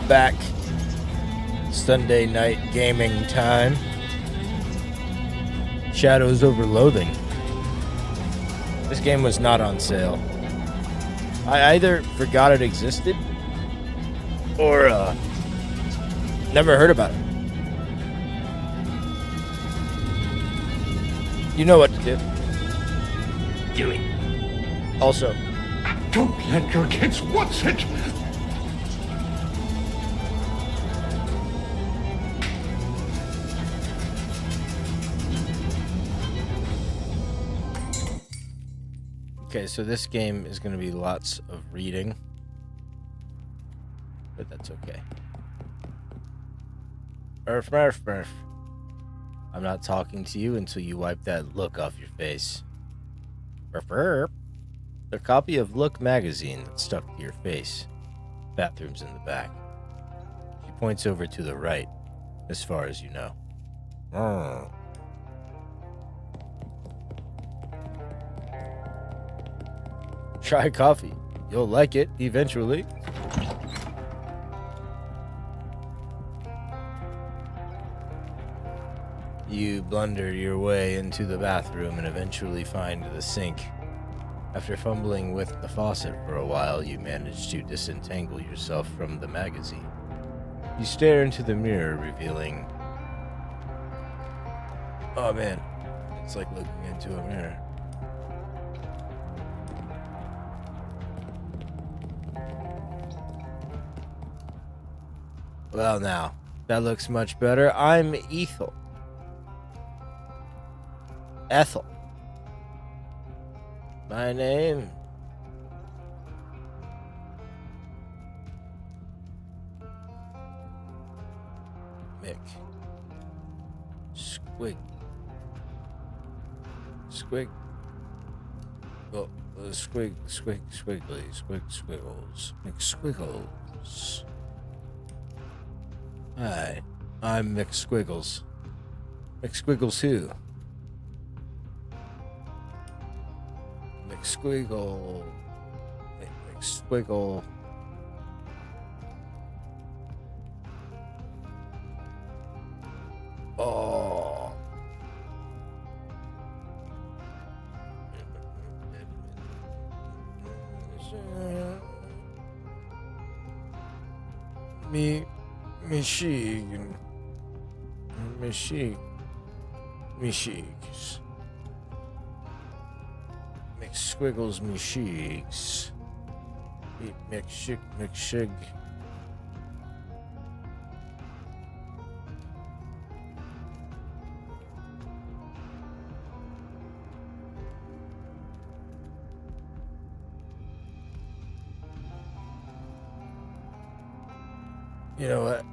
back. Sunday night gaming time. Shadows over Loathing. This game was not on sale. I either forgot it existed or never heard about it. You know what to do. Do it. Also, Don't let your kids watch it! okay, so this game is going to be lots of reading, but that's okay. Murph. I'm not talking to you until you wipe that look off your face. Murph. A copy of Look magazine that's stuck to your face. Bathroom's in the back. She points over to the right, as far as you know. Try coffee. You'll like it eventually. You blunder your way into the bathroom and eventually find the sink. After fumbling with the faucet for a while, you manage to disentangle yourself from the magazine. You stare into the mirror, revealing... Oh man, it's like looking into a mirror. Well now, that looks much better. I'm Ethel. Ethel. My name? Mick. Squig. Oh, squiggly. Squiggles. McSquiggles. Hi, I'm McSquiggles. McSquiggles who? McSquiggle. McSquiggle. Oh. Sheeks. McSquiggles me cheeks. McShig. You know what?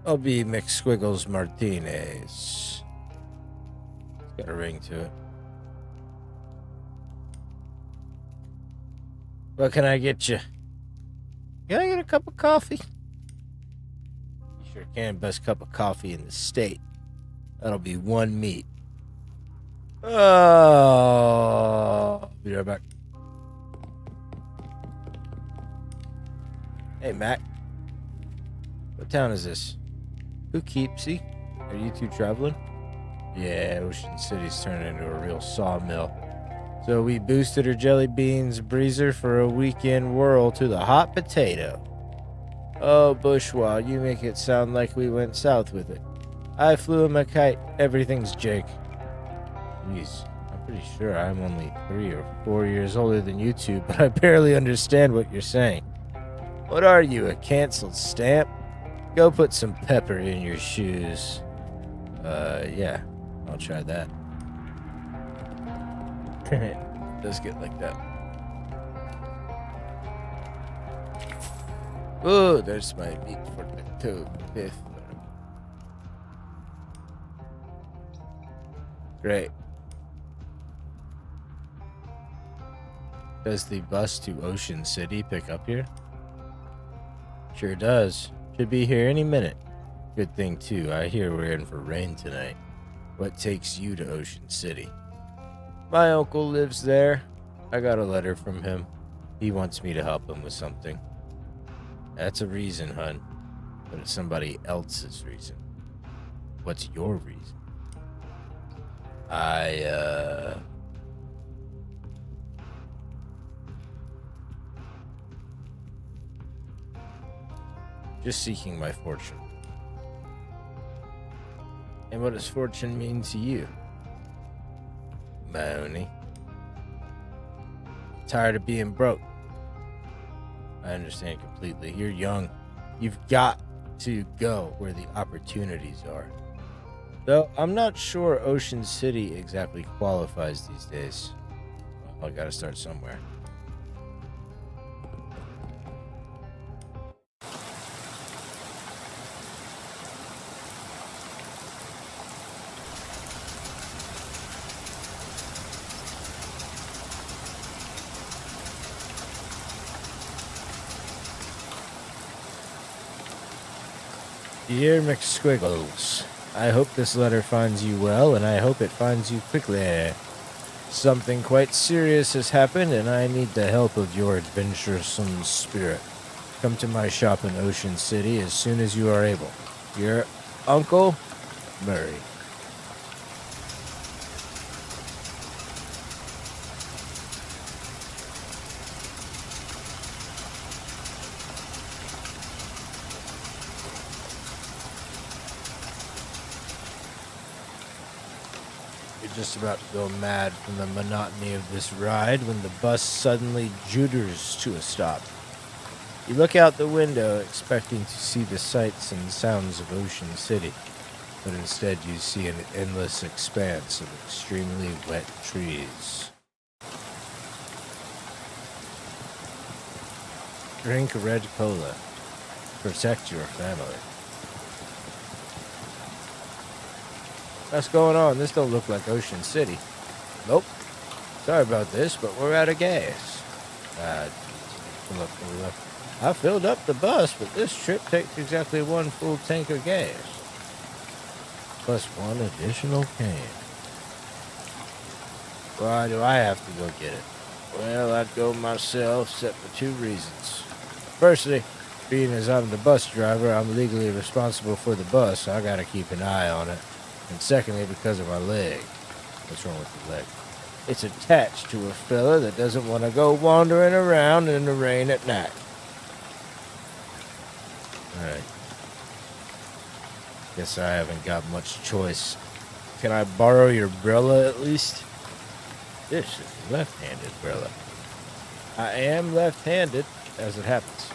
I'll be McSquiggles Martinez. It's got a ring to it. What can I get you? Can I get a cup of coffee? You sure can. Best cup of coffee in the state. That'll be one meat. Oh, be right back. Hey, Mac. What town is this? Poughkeepsie? Are you two traveling? Yeah, Ocean City's turned into a real sawmill. So we boosted her jelly beans breezer for a weekend whirl to the hot potato. Oh, Bourgeois, you make it sound like we went south with it. I flew him a kite. Everything's Jake. Jeez, I'm pretty sure I'm only 3 or 4 years older than you two, but I barely understand what you're saying. What are you, a canceled stamp? Go put some pepper in your shoes. Yeah, I'll try that. It does get like that. Oh, there's my meat for the fifth. Great. Does the bus to Ocean City pick up here? Sure does. Should be here any minute. Good thing, too. I hear we're in for rain tonight. What takes you to Ocean City? My uncle lives there. I got a letter from him. He wants me to help him with something. That's a reason, hun. But it's somebody else's reason. What's your reason? Just seeking my fortune. And what does fortune mean to you? Mahoney. Tired of being broke. I understand completely. You're young. You've got to go where the opportunities are. Though I'm not sure Ocean City exactly qualifies these days. Well, I gotta start somewhere. Dear McSquiggles, I hope this letter finds you well, and I hope it finds you quickly. Something quite serious has happened, and I need the help of your adventuresome spirit. Come to my shop in Ocean City as soon as you are able. Your Uncle Murray. Just about to go mad from the monotony of this ride when the bus suddenly juters to a stop. You look out the window expecting to see the sights and sounds of Ocean City, but instead you see an endless expanse of extremely wet trees. Drink red cola. Protect your family. What's going on? This don't look like Ocean City. Nope. Sorry about this, but we're out of gas. Look. I filled up the bus, but this trip takes exactly one full tank of gas. Plus one additional can. Why do I have to go get it? Well, I'd go myself, except for two reasons. Firstly, being as I'm the bus driver, I'm legally responsible for the bus, so I gotta keep an eye on it. And secondly, because of my leg. What's wrong with the leg? It's attached to a fella that doesn't want to go wandering around in the rain at night. Alright. Guess I haven't got much choice. Can I borrow your umbrella at least? This is a left-handed umbrella. I am left-handed, as it happens.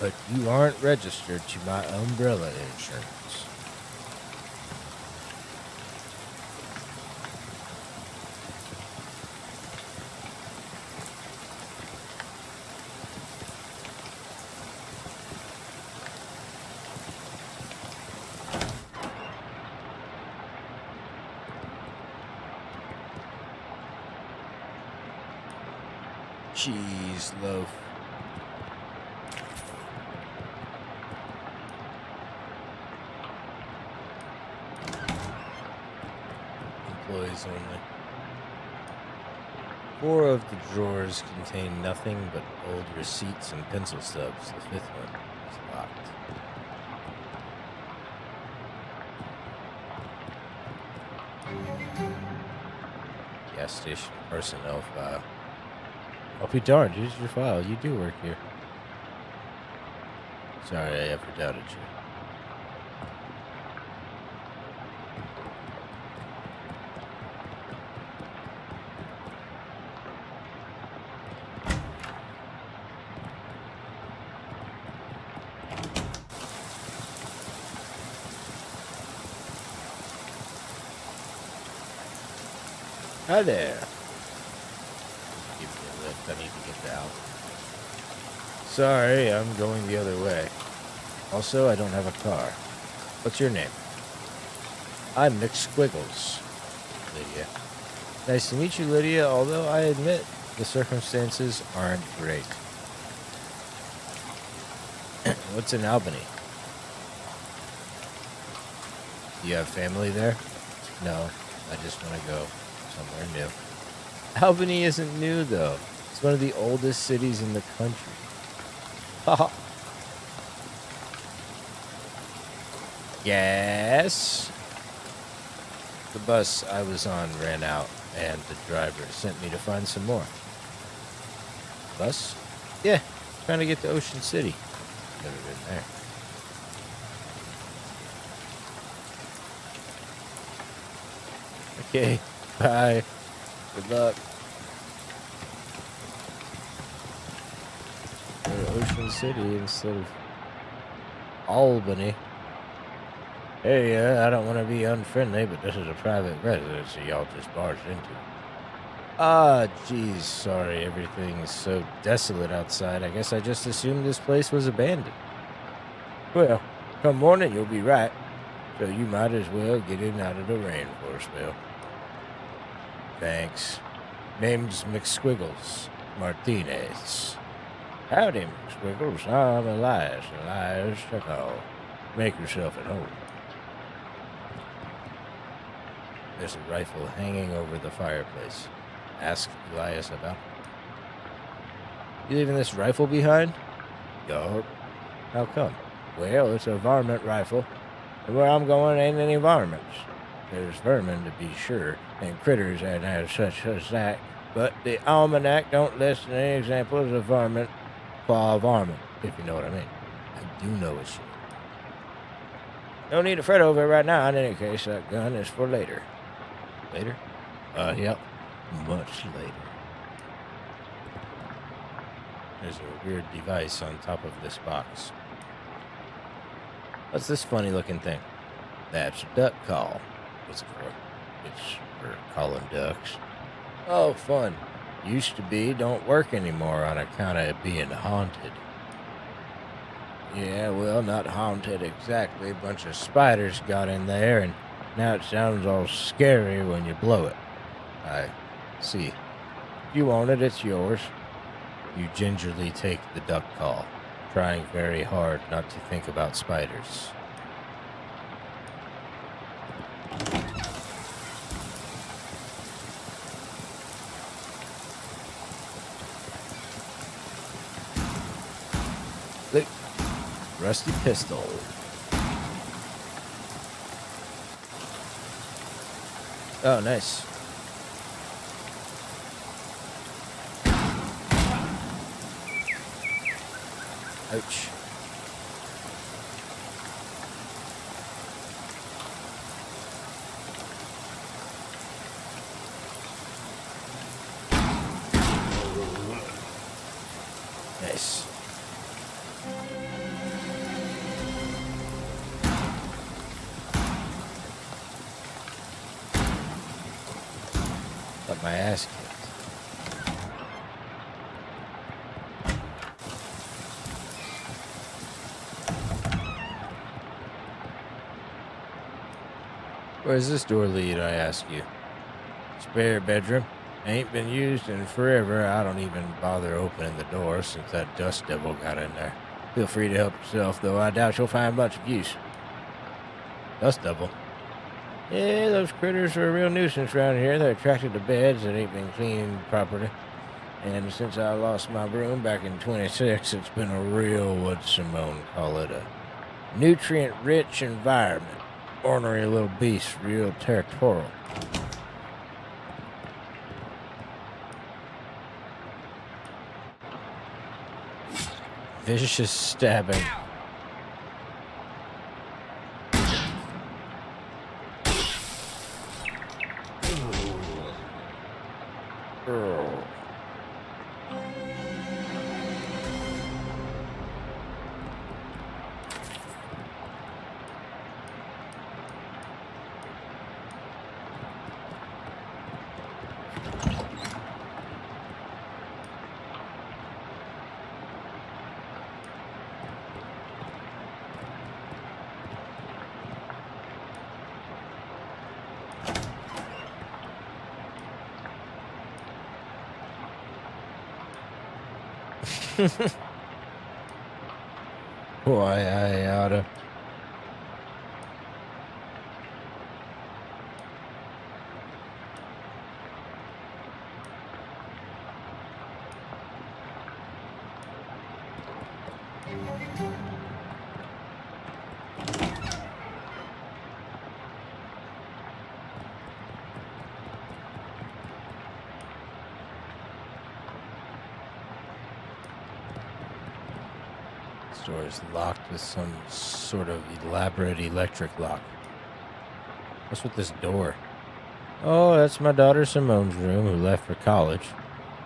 But you aren't registered to my umbrella insurance. Cheese loaf. Employees only. 4 of the drawers contain nothing but old receipts and pencil stubs. The 5th one is locked. Gas station personnel file. I'll be darned, here's your file. You do work here. Sorry I ever doubted you. Hi there. Give me a lift. I need to get down. Sorry, I'm going the other way. Also, I don't have a car. What's your name? I'm McSquiggles. Lydia. Nice to meet you, Lydia, although I admit the circumstances aren't great. What's in Albany? Do you have family there? No, I just want to go somewhere new. Albany isn't new, though. It's one of the oldest cities in the country. Haha. Yes. The bus I was on ran out, and the driver sent me to find some more. Bus? Yeah, trying to get to Ocean City. Never been there. Okay, bye. Good luck. Go to Ocean City instead of Albany. Hey, I don't want to be unfriendly, but this is a private residence that y'all just barged into. Ah, geez, sorry, everything is so desolate outside. I guess I just assumed this place was abandoned. Well, come morning you'll be right, so you might as well get in out of the rain for a spell. Thanks. Name's McSquiggles Martinez. Howdy, McSquiggles. I'm Elias. Elias Chacao. Make yourself at home. There's a rifle hanging over the fireplace. Ask Elias about it. You leaving this rifle behind? Yup. How come? Well, it's a varmint rifle, and where I'm going ain't any varmints. There's vermin, to be sure, and critters and such as that, but the almanac don't list any examples of varmint qua varmint, if you know what I mean. I do know what you mean. No need to fret over it right now. In any case, that gun is for later. Later? Yep. Much later. There's a weird device on top of this box. What's this funny looking thing? That's a duck call. What's it for? It's for calling ducks. Oh, fun. Used to be, don't work anymore on account of it being haunted. Yeah, well, not haunted exactly. A bunch of spiders got in there, and now it sounds all scary when you blow it. I see. If you want it, it's yours. You gingerly take the duck call, trying very hard not to think about spiders. Look, rusty pistol. Oh, nice. Ouch. Nice. Got my ass kicked. Where does this door lead, I ask you? Spare bedroom. Ain't been used in forever. I don't even bother opening the door since that dust devil got in there. Feel free to help yourself, though I doubt you'll find much of use. Dust devil? Yeah, those critters are a real nuisance around here. They're attracted to beds that ain't been cleaned properly. And since I lost my broom back in 26, it's been a real, what Simone call it, a nutrient-rich environment. Ornery little beast, real territorial. Vicious stabbing. Why, I oughta. This door is locked with some sort of elaborate electric lock. What's with this door? Oh, that's my daughter Simone's room, who left for college.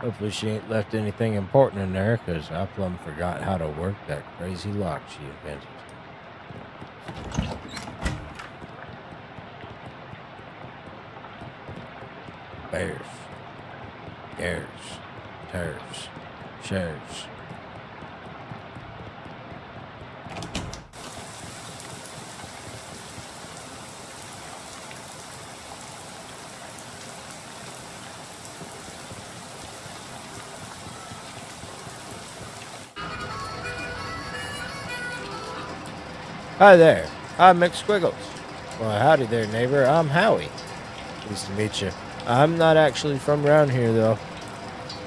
Hopefully she ain't left anything important in there, because I plumb forgot how to work that crazy lock she invented. Bears. Gares. Tears. Shares. Hi there, I'm McSquiggles. Well, howdy there, neighbor. I'm Howie. Pleased to meet you. I'm not actually from around here, though.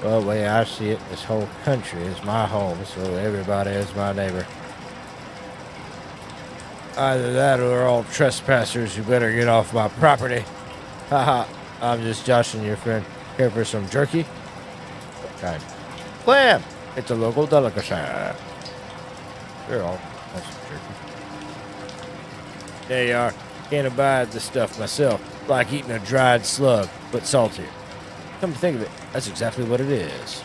Well, the way I see it, this whole country is my home, so everybody is my neighbor. Either that or they're all trespassers who better get off my property. Haha, I'm just joshing your friend. Here for some jerky? What kind? Clam! It's a local delicacy. Sure, I'll have some jerky. There you are. Can't abide the stuff myself. Like eating a dried slug, but saltier. Come to think of it, that's exactly what it is.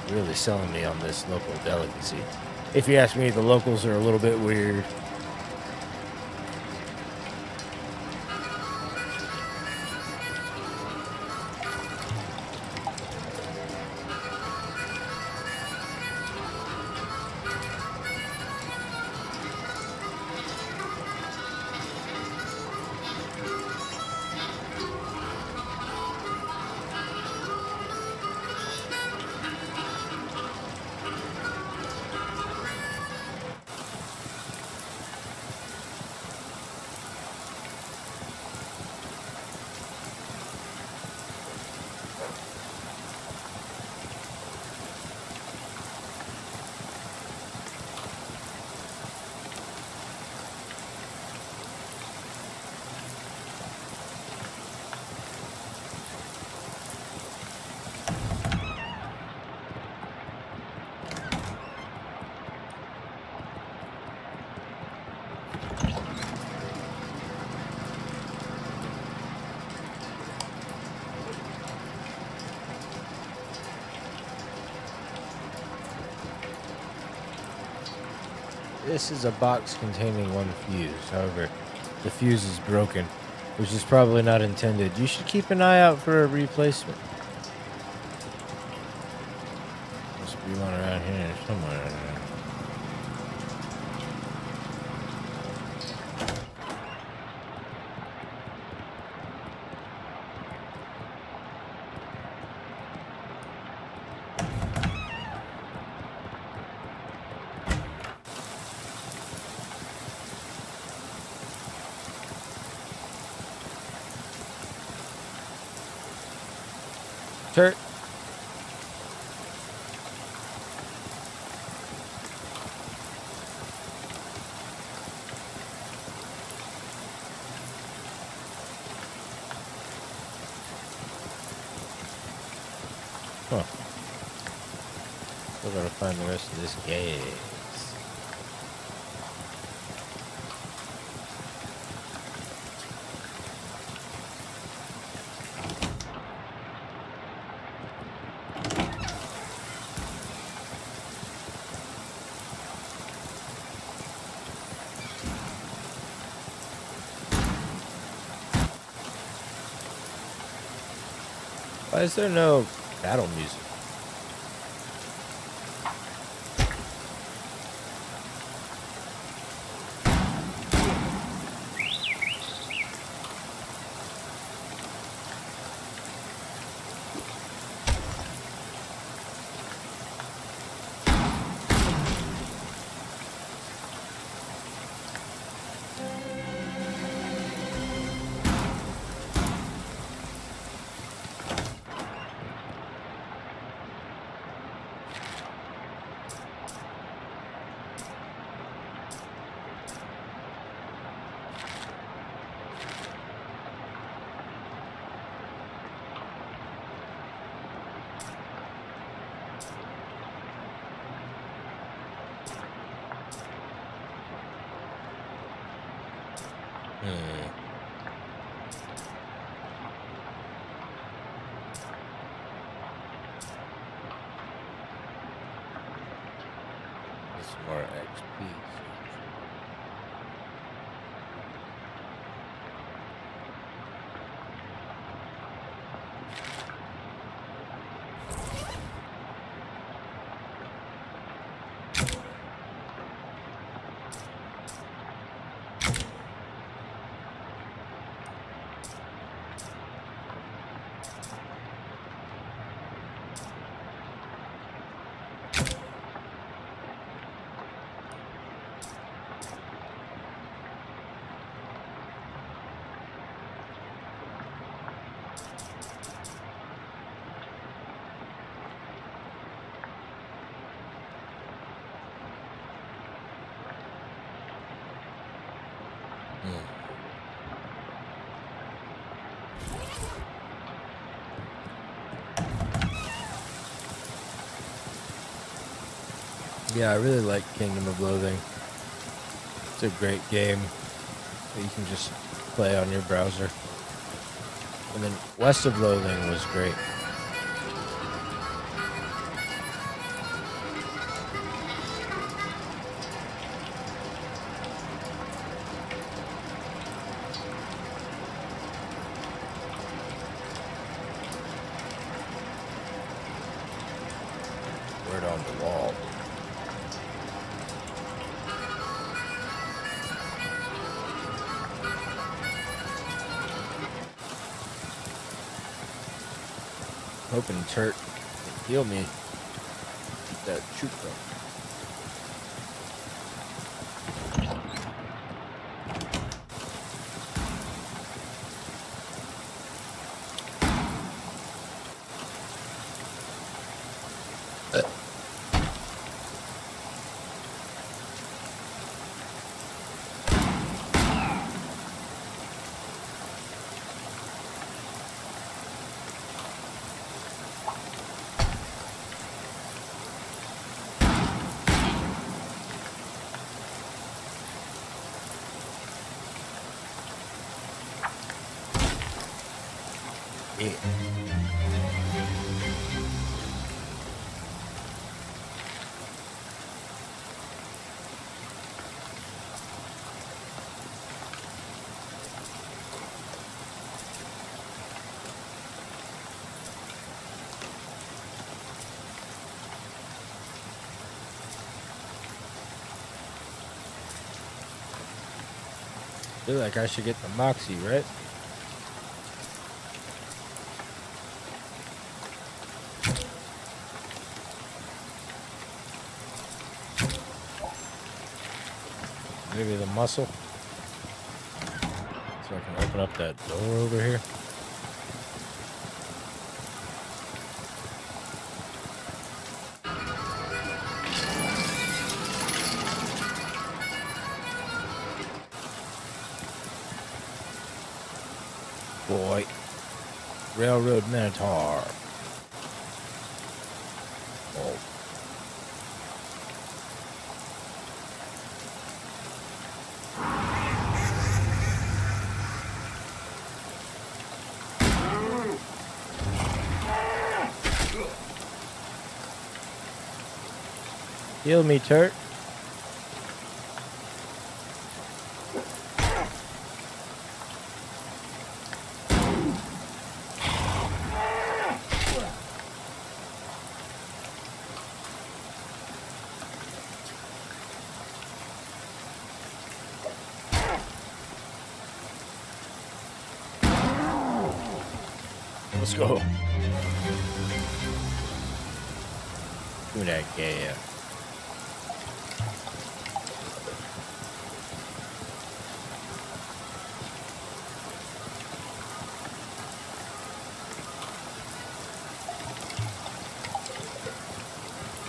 Really selling me on this local delicacy. If you ask me, the locals are a little bit weird. This is a box containing one fuse. However, the fuse is broken, which is probably not intended. You should keep an eye out for a replacement. Must be one around here somewhere. Turret. Huh. Still gotta find the rest of this gas. Why is there no battle music? Hmm. Get some more XP. Yeah, I really like Kingdom of Loathing. It's a great game that you can just play on your browser. And then West of Loathing was great. Word on the wall. Hoping Turt can heal me with that chupa. Yeah. Feel like I should get the Moxie, right? Maybe the muscle. So I can open up that door over here. Boy. Railroad Minotaur. Oh. Heal me, Turt. Let's go. Give me that gas.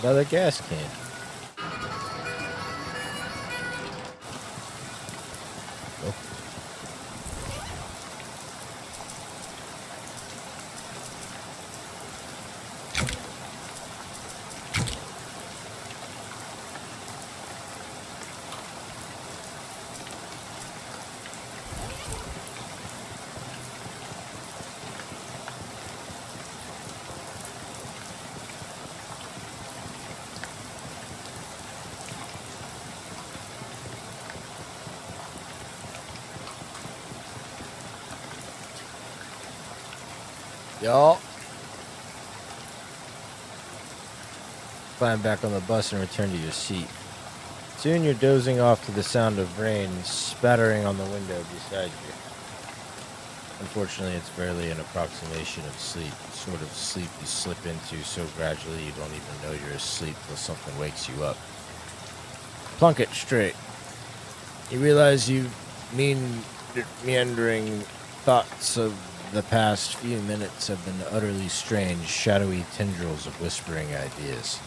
Another gas can. Oh. Y'all. Climb back on the bus and return to your seat. Soon you're dozing off to the sound of rain spattering on the window beside you. Unfortunately, it's barely an approximation of sleep. The sort of sleep you slip into so gradually you don't even know you're asleep till something wakes you up. Plunk it straight. You realize you meandering thoughts of the past few minutes have been utterly strange, shadowy tendrils of whispering ideas.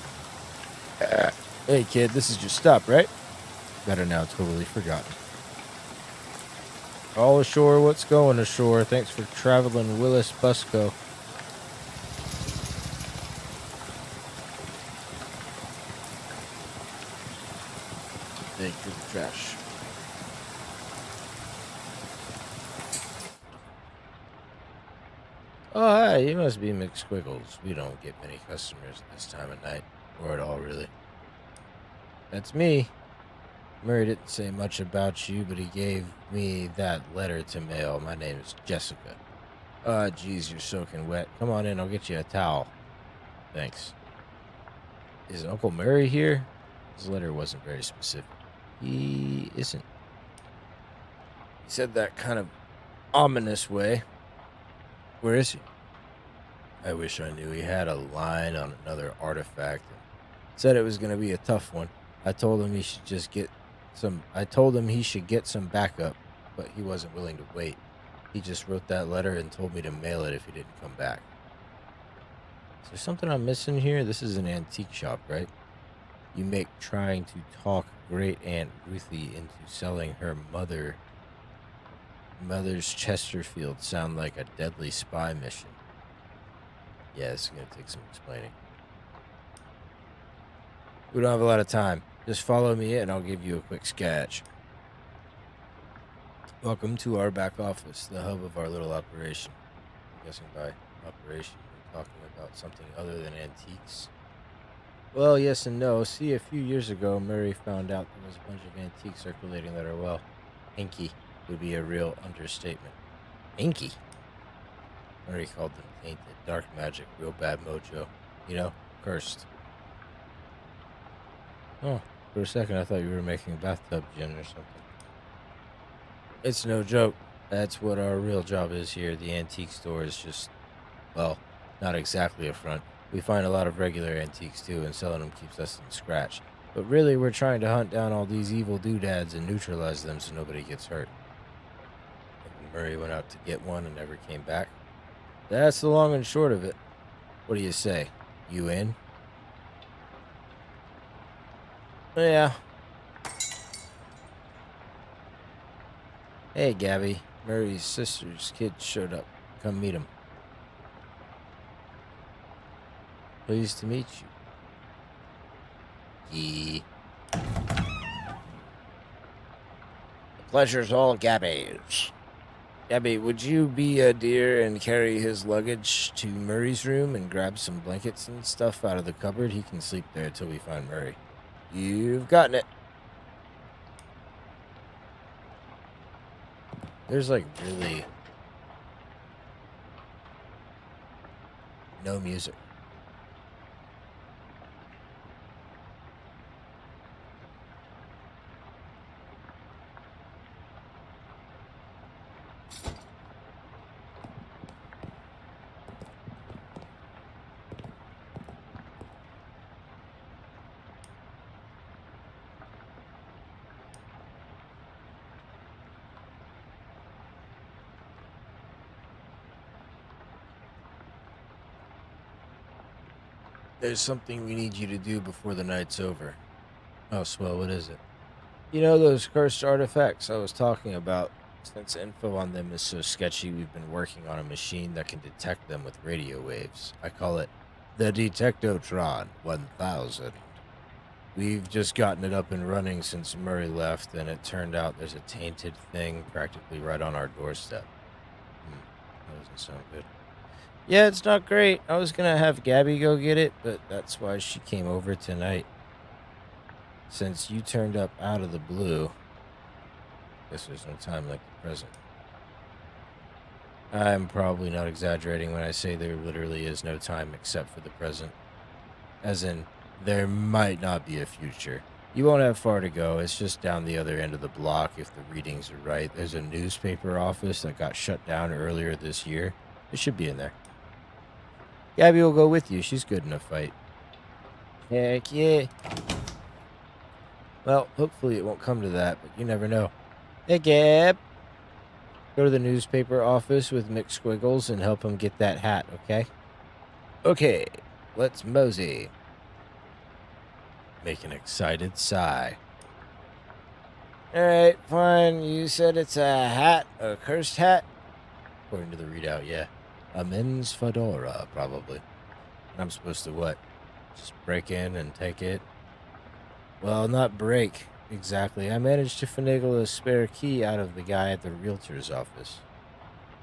Hey kid, this is your stop, right? Better now, totally forgotten. All ashore, what's going ashore? Thanks for traveling, Willis Busco. Thank you for the trash. Oh, hi, you must be McSquiggles. We don't get many customers at this time of night, or at all, really. That's me. Murray didn't say much about you, but he gave me that letter to mail. My name is Jessica. Geez, you're soaking wet. Come on in, I'll get you a towel. Thanks. Is Uncle Murray here? His letter wasn't very specific. He isn't. He said that kind of ominous way. Where is he? I wish I knew. He had a line on another artifact. Said it was going to be a tough one. I told him he should get some backup, but he wasn't willing to wait. He just wrote that letter and told me to mail it if he didn't come back. Is there something I'm missing here? This is an antique shop, right? You make trying to talk Great Aunt Ruthie into selling her mother's Chesterfield sound like a deadly spy mission. Yeah, this is going to take some explaining. We don't have a lot of time. Just follow me in and I'll give you a quick sketch. Welcome to our back office, the hub of our little operation. I'm guessing by operation, you're talking about something other than antiques. Well, yes and no. See, a few years ago, Murray found out there was a bunch of antiques circulating that are, well, hinky would be a real understatement. Hinky? Murray called them tainted, dark magic, real bad mojo. You know, cursed. Oh, for a second I thought you were making a bathtub gin or something. It's no joke. That's what our real job is here. The antique store is just, well, not exactly a front. We find a lot of regular antiques too, and selling them keeps us in scratch. But really, we're trying to hunt down all these evil doodads and neutralize them so nobody gets hurt. And Murray went out to get one and never came back. That's the long and short of it. What do you say? You in? Yeah. Hey, Gabby. Murray's sister's kid showed up. Come meet him. Pleased to meet you. The pleasure's all Gabby's. Gabby, would you be a dear and carry his luggage to Murray's room and grab some blankets and stuff out of the cupboard? He can sleep there till we find Murray. You've gotten it. There's like really no music. There's something we need you to do before the night's over. Oh, swell, what is it? You know those cursed artifacts I was talking about? Since info on them is so sketchy, we've been working on a machine that can detect them with radio waves. I call it the Detectotron 1000. We've just gotten it up and running since Murray left, and it turned out there's a tainted thing practically right on our doorstep. That doesn't sound good. Yeah, it's not great. I was gonna have Gabby go get it, but that's why she came over tonight. Since you turned up out of the blue, guess there's no time like the present. I'm probably not exaggerating when I say there literally is no time except for the present. As in, there might not be a future. You won't have far to go. It's just down the other end of the block if the readings are right. There's a newspaper office that got shut down earlier this year. It should be in there. Gabby will go with you. She's good in a fight. Heck yeah. Well, hopefully it won't come to that, but you never know. Hey, Gab. Go to the newspaper office with Mick Squiggles and help him get that hat, okay? Okay, let's mosey. Make an excited sigh. Alright, fine. You said it's a hat, a cursed hat? According to the readout, yeah. A men's fedora, probably. And I'm supposed to what? Just break in and take it? Well, not break, exactly. I managed to finagle a spare key out of the guy at the realtor's office.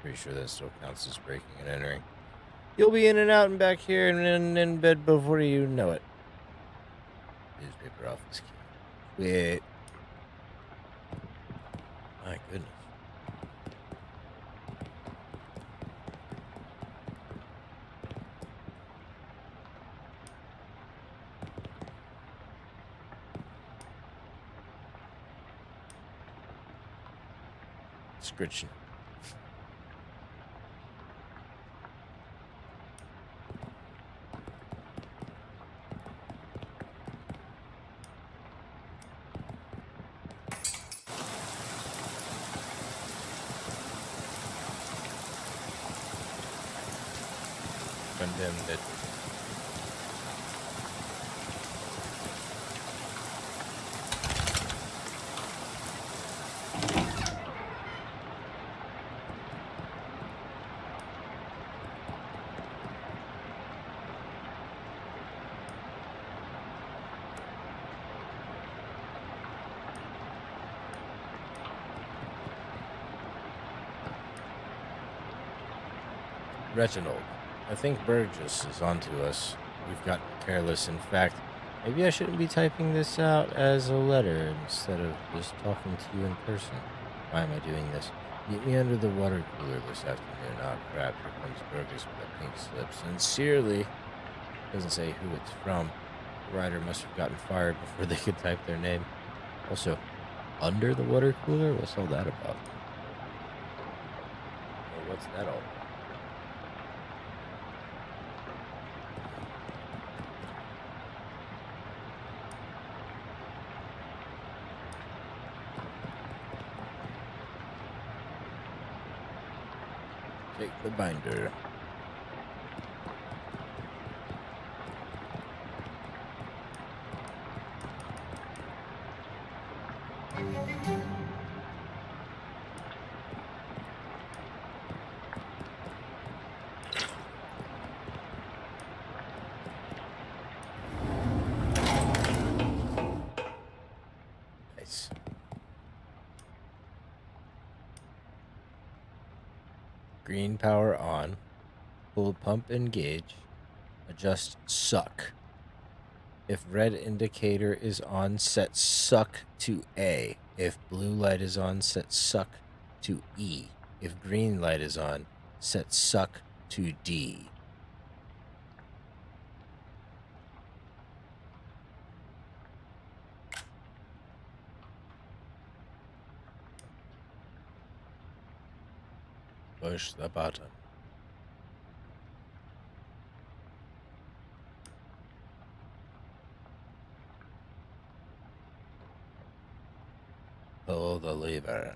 Pretty sure that still counts as breaking and entering. You'll be in and out and back here and in bed before you know it. Newspaper office key. Wait. My goodness. Scritching. Condemned it. Reginald, I think Burgess is onto us. We've gotten careless. In fact, maybe I shouldn't be typing this out as a letter instead of just talking to you in person. Why am I doing this? Meet me under the water cooler this afternoon. Oh crap, here comes Burgess with a pink slip. Sincerely. Doesn't say who it's from. The writer must have gotten fired before they could type their name. Also, under the water cooler? What's all that about? Or what's that all about? Take the binder. Nice. Green power on. Full pump engage. Adjust suck. If red indicator is on, set suck to A. If blue light is on, set suck to E. If green light is on, set suck to D. Push the button. Pull the lever.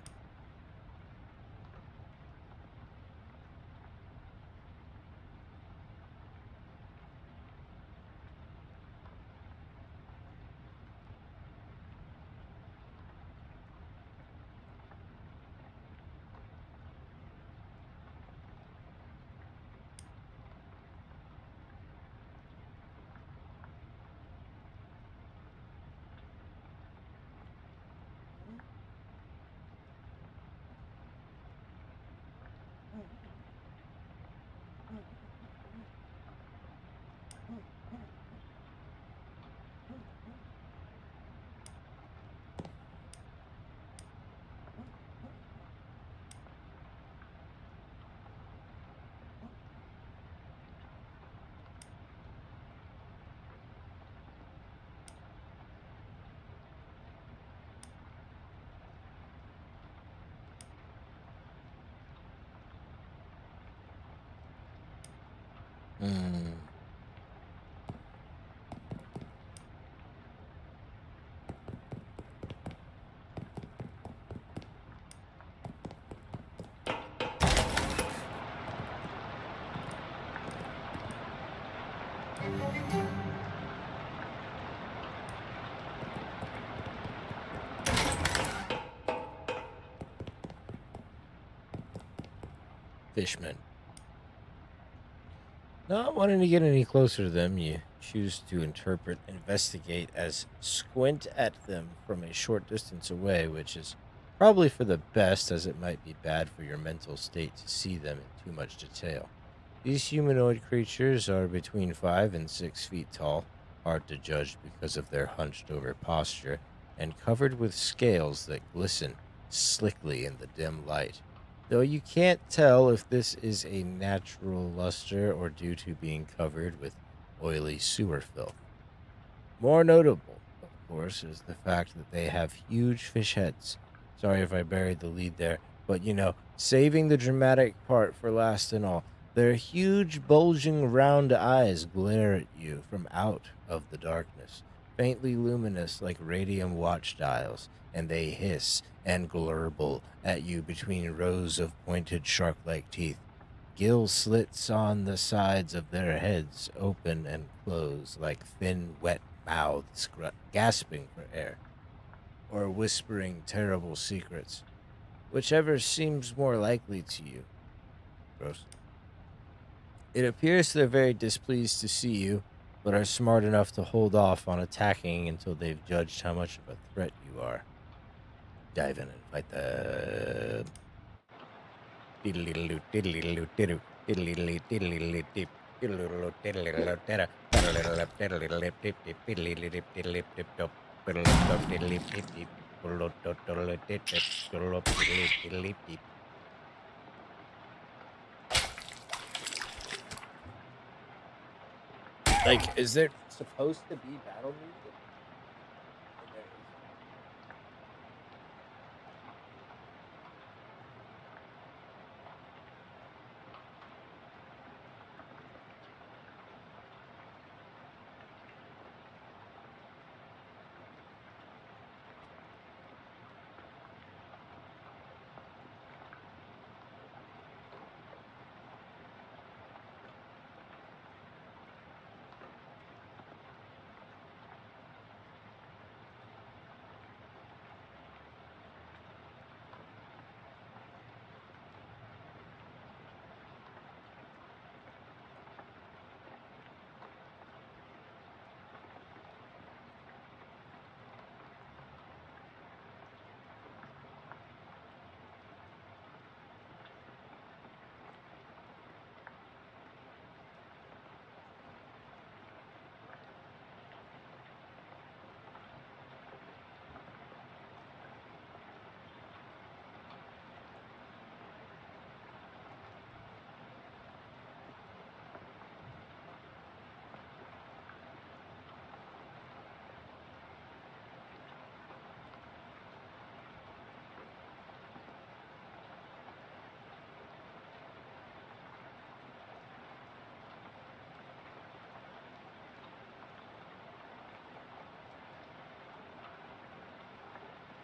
Hmm. Fishmen. Not wanting to get any closer to them, you choose to interpret investigate as squint at them from a short distance away, which is probably for the best, as it might be bad for your mental state to see them in too much detail. These humanoid creatures are between 5 and 6 feet tall, hard to judge because of their hunched over posture, and covered with scales that glisten slickly in the dim light, though you can't tell if this is a natural luster or due to being covered with oily sewer filth. More notable, of course, is the fact that they have huge fish heads. Sorry if I buried the lead there, but saving the dramatic part for last and all, their huge, bulging, round eyes glare at you from out of the darkness, faintly luminous like radium watch dials, and they hiss and glurble at you between rows of pointed shark-like teeth. Gill slits on the sides of their heads open and close like thin, wet mouths gasping for air, or whispering terrible secrets, whichever seems more likely to you. Gross. It appears they're very displeased to see you, but are smart enough to hold off on attacking until they've judged how much of a threat you are. Dive in and fight them. Like, is there supposed to be battle music? And there isn't.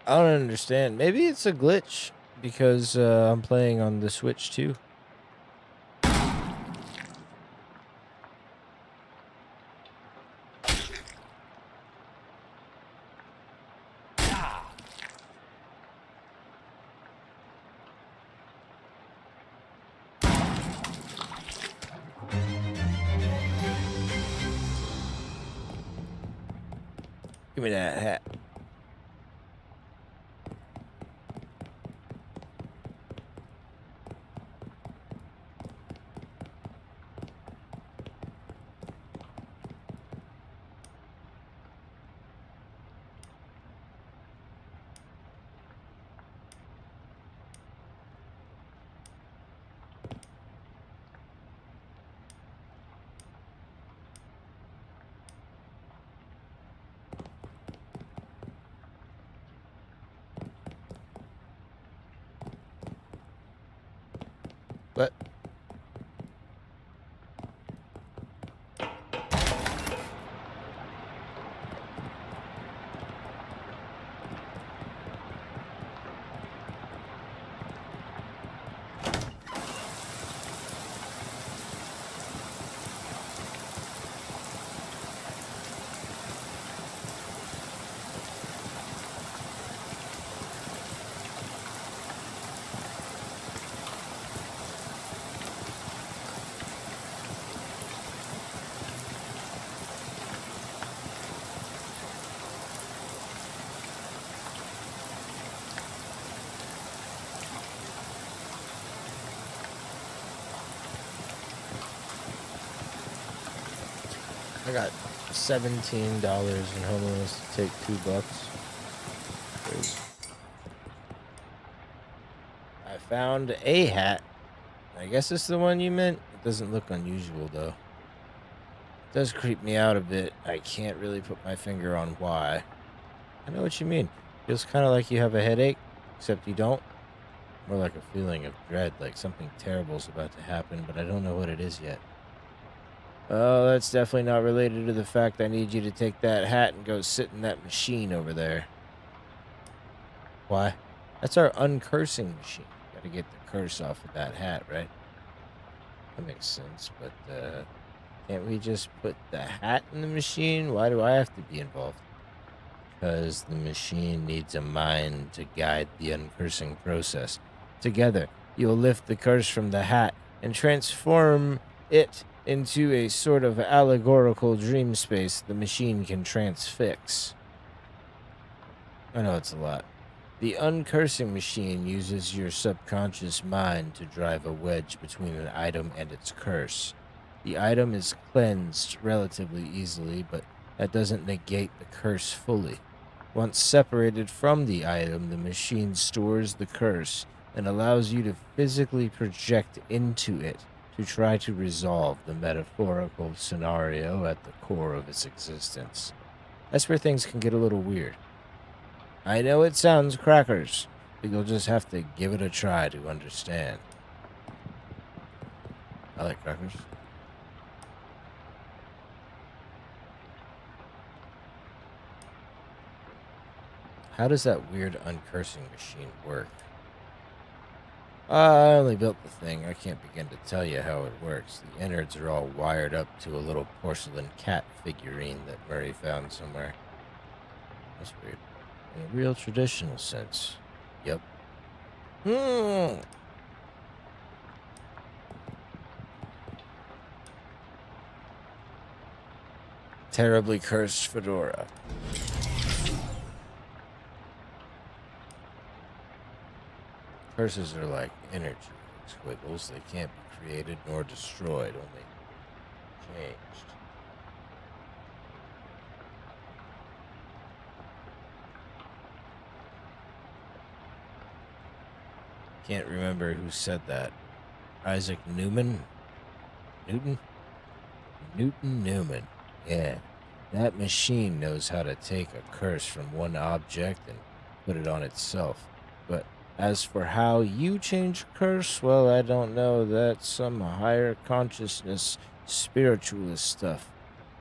I don't understand. Maybe it's a glitch because I'm playing on the Switch too. Give me that hat. But I got $17 in home loans to take $2. Crazy. I found a hat. I guess it's the one you meant. It doesn't look unusual though. It does creep me out a bit. I can't really put my finger on why. I know what you mean. Feels kind of like you have a headache, except you don't. More like a feeling of dread, like something terrible's about to happen, but I don't know what it is yet. Oh, that's definitely not related to the fact I need you to take that hat and go sit in that machine over there. Why? That's our uncursing machine. Gotta get the curse off of that hat, right? That makes sense, but, can't we just put the hat in the machine? Why do I have to be involved? Because the machine needs a mind to guide the uncursing process. Together, you'll lift the curse from the hat and transform it into a sort of allegorical dream space the machine can transfix. I know it's a lot. The uncursing machine uses your subconscious mind to drive a wedge between an item and its curse. The item is cleansed relatively easily, but that doesn't negate the curse fully. Once separated from the item, the machine stores the curse and allows you to physically project into it to try to resolve the metaphorical scenario at the core of its existence. That's where things can get a little weird. I know it sounds crackers, but you'll just have to give it a try to understand. I like crackers. How does that weird uncursing machine work? I only built the thing. I can't begin to tell you how it works. The innards are all wired up to a little porcelain cat figurine that Murray found somewhere. That's weird. In a real traditional sense. Yep. Terribly cursed fedora. Curses are like energy squiggles. They can't be created nor destroyed, only changed. Can't remember who said that. Isaac Newman? Newton? Newton Newman. Yeah. That machine knows how to take a curse from one object and put it on itself. But as for how you change curse, well, I don't know. That's some higher consciousness, spiritualist stuff.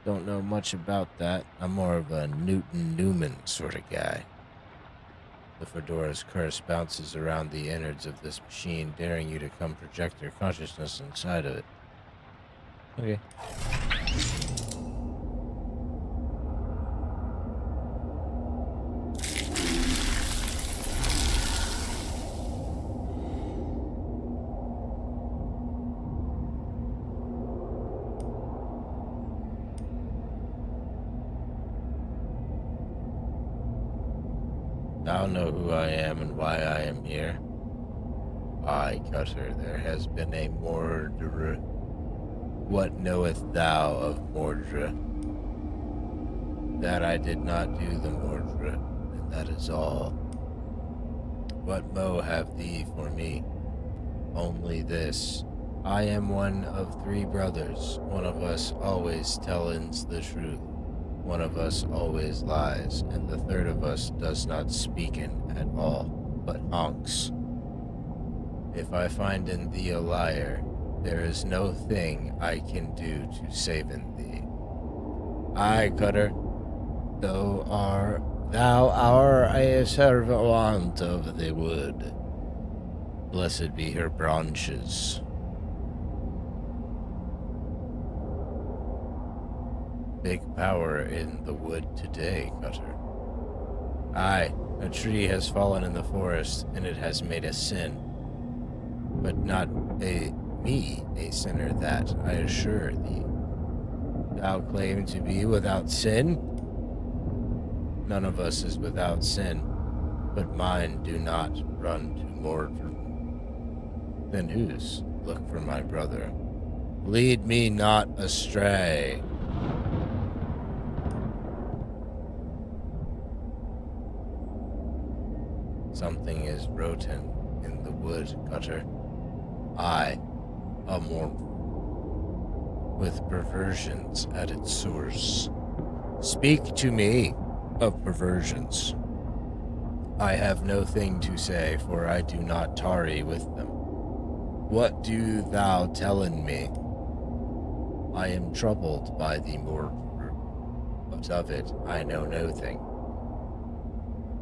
Don't know much about that. I'm more of a Newton Newman sort of guy. The fedora's curse bounces around the innards of this machine, daring you to come project your consciousness inside of it. Okay. Thou know who I am and why I am here. Aye, Cutter, there has been a murderer. What knowest thou of Mordre? That I did not do the Mordre, and that is all. What mo have thee for me? Only this. I am one of 3 brothers. One of us always tellins the truth. One of us always lies, and the third of us does not speakin at all, but honks. If I find in thee a liar, there is no thing I can do to save in thee. Aye, Cutter, thou art a servant of the wood. Blessed be her branches. Big power in the wood today, Cutter. Aye, a tree has fallen in the forest, and it has made a sin. But not me a sinner that, I assure thee. Thou claim to be without sin? None of us is without sin, but mine do not run to Mordor. Then whose? Look for my brother. Lead me not astray. Something is rotten in the wood, Cutter. I, a mortal, with perversions at its source. Speak to me of perversions. I have no thing to say, for I do not tarry with them. What do thou tellin me? I am troubled by the murder, but of it I know nothing.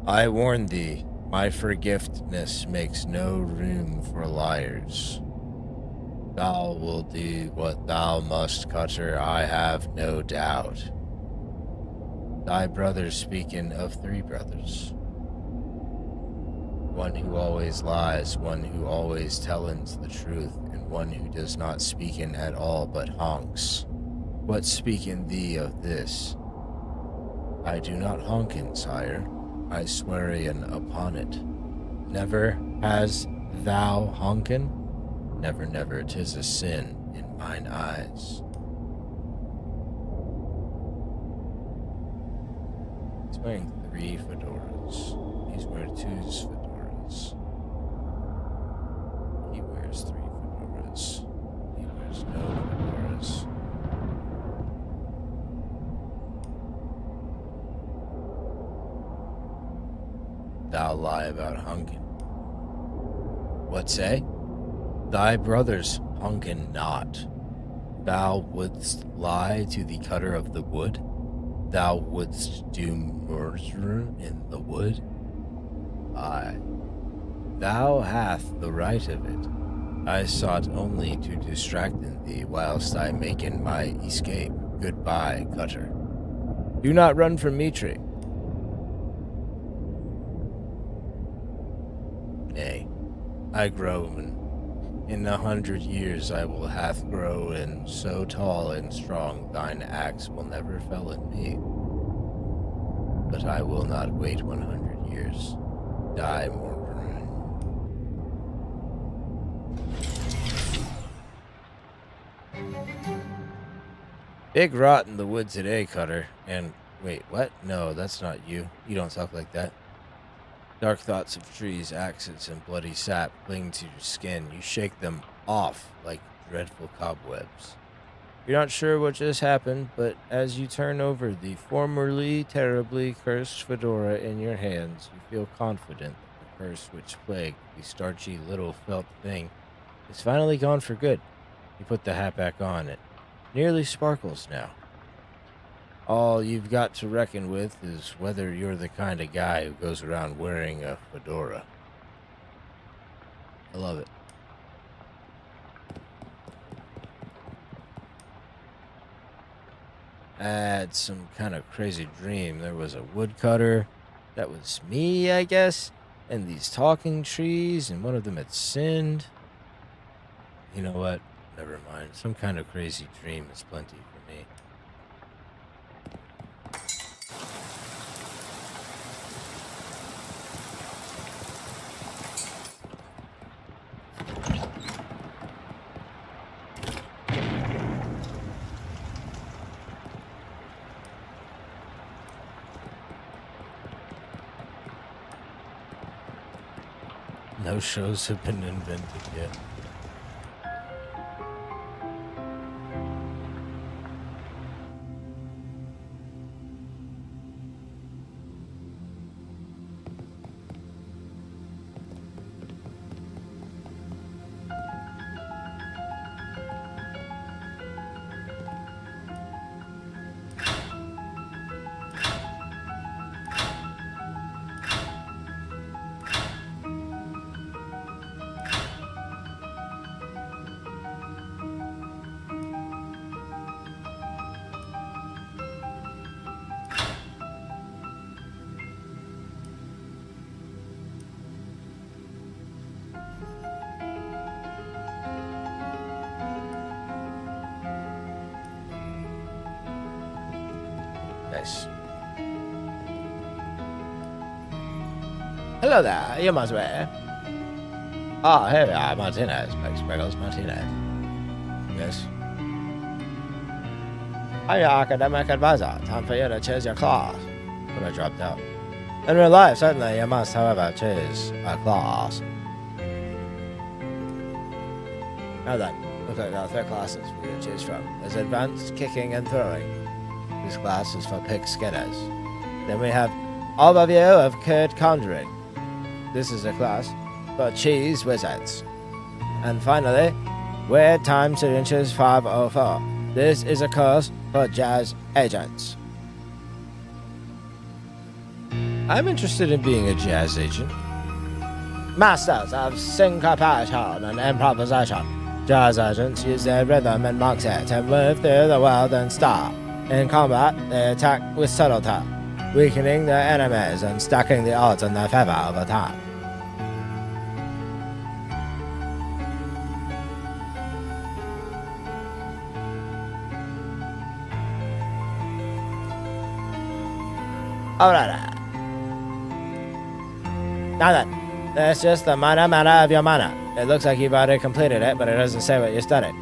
I warn thee, my forgiveness makes no room for liars. Thou wilt do what thou must, Cutter, I have no doubt. Thy brother speaking of 3 brothers. One who always lies, one who always tellins the truth, and one who does not speaking at all but honks. What speaking thee of this? I do not honkin, sire. I swearian upon it. Never has thou honkin? Never, never, 'tis a sin in mine eyes. He's wearing 3 fedoras. He's wearing 2 fedoras. He wears 3 fedoras. He wears no fedoras. Thou lie about honkin. What say? Thy brothers honkin not. Thou wouldst lie to the cutter of the wood? Thou wouldst do murder in the wood? Aye, thou hath the right of it. I sought only to distracten thee whilst I making my escape. Goodbye, Cutter. Do not run from me, tree. Nay, I groan. In 100 years I will hath grown so tall and strong, thine axe will never fell in me. But I will not wait 100 years. Die, mortal. Big rot in the wood today, Cutter. And wait, what? No, that's not you. You don't talk like that. Dark thoughts of trees, axes, and bloody sap cling to your skin. You shake them off like dreadful cobwebs. You're not sure what just happened, but as you turn over the formerly terribly cursed fedora in your hands, you feel confident that the curse which plagued the starchy little felt thing is finally gone for good. You put the hat back on. It nearly sparkles now. All you've got to reckon with is whether you're the kind of guy who goes around wearing a fedora. I love it. I had some kind of crazy dream. There was a woodcutter. That was me, I guess. And these talking trees, and one of them had sinned. You know what? Never mind. Some kind of crazy dream is plenty for me. No shows have been invented yet. Nice. Hello there, you must wear. Ah, here we are, Martinez. Spriggles Martinez. Yes. Hi, your academic advisor. Time for you to choose your class. But I dropped out. In real life, certainly, you must, however, choose a class. Now then, look at our 3 classes for you to choose from. There's advanced kicking and throwing. This class is for pig skinners. Then we have overview of curd conjuring. This is a class for cheese wizards. And finally, weird time signatures 504. This is a course for jazz agents. I'm interested in being a jazz agent. Masters of syncopation and improvisation. Jazz agents use their rhythm and moxie to move through the world and star. In combat, they attack with subtlety, weakening their enemies and stacking the odds in their favor over time. Alright. Now then, that's just the minor matter of your mana. It looks like you've already completed it, but it doesn't say what you studied.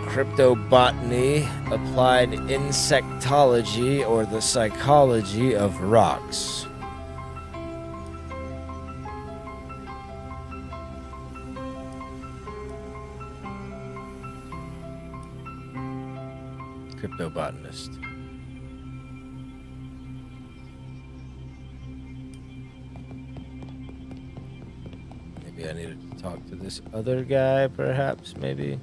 Cryptobotany, applied insectology, or the psychology of rocks. Cryptobotanist. Maybe I needed to talk to this other guy, perhaps, maybe.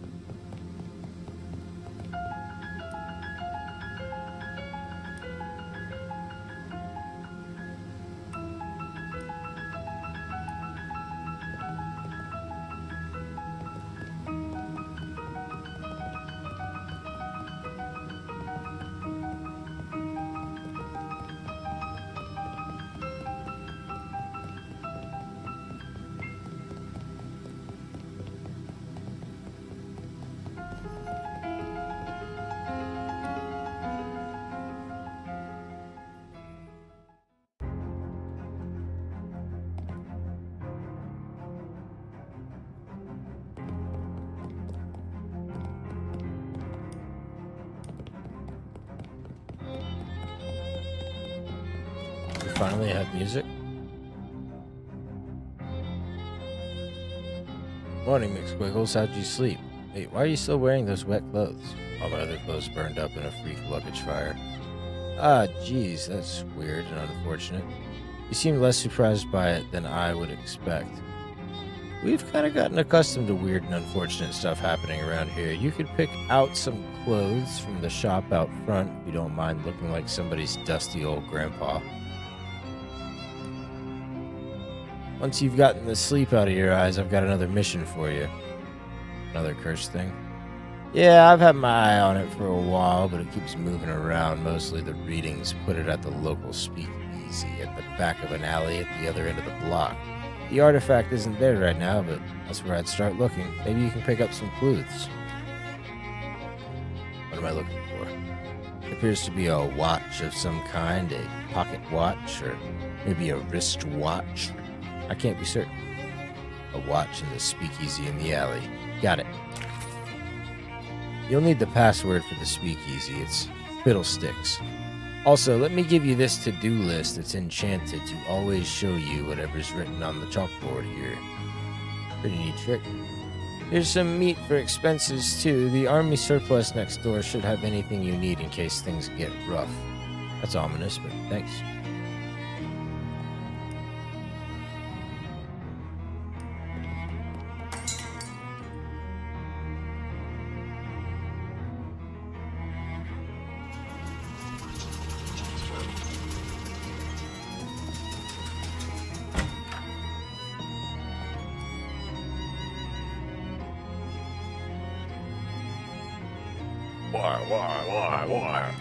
Finally have music. Morning, McSquiggles. How'd you sleep? Hey, why are you still wearing those wet clothes? All my other clothes burned up in a freak luggage fire. Ah, geez, that's weird and unfortunate. You seem less surprised by it than I would expect. We've kind of gotten accustomed to weird and unfortunate stuff happening around here. You could pick out some clothes from the shop out front if you don't mind looking like somebody's dusty old grandpa. Once you've gotten the sleep out of your eyes, I've got another mission for you. Another cursed thing. Yeah, I've had my eye on it for a while, but it keeps moving around. Mostly the readings put it at the local speakeasy at the back of an alley at the other end of the block. The artifact isn't there right now, but that's where I'd start looking. Maybe you can pick up some clues. What am I looking for? It appears to be a watch of some kind, a pocket watch, or maybe a wrist watch. I can't be certain. A watch in the speakeasy in the alley. Got it. You'll need the password for the speakeasy. It's Fiddlesticks. Also, let me give you this to-do list that's enchanted to always show you whatever's written on the chalkboard here. Pretty neat trick. Here's some meat for expenses, too. The army surplus next door should have anything you need in case things get rough. That's ominous, but thanks. Why?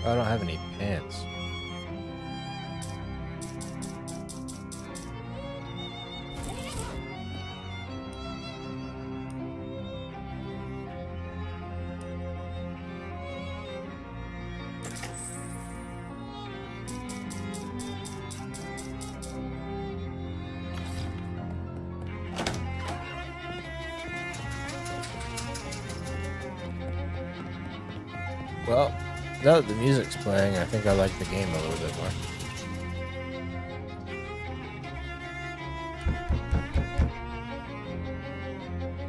I don't have any pants. Well, now that the music's playing, I think I like the game a little bit more.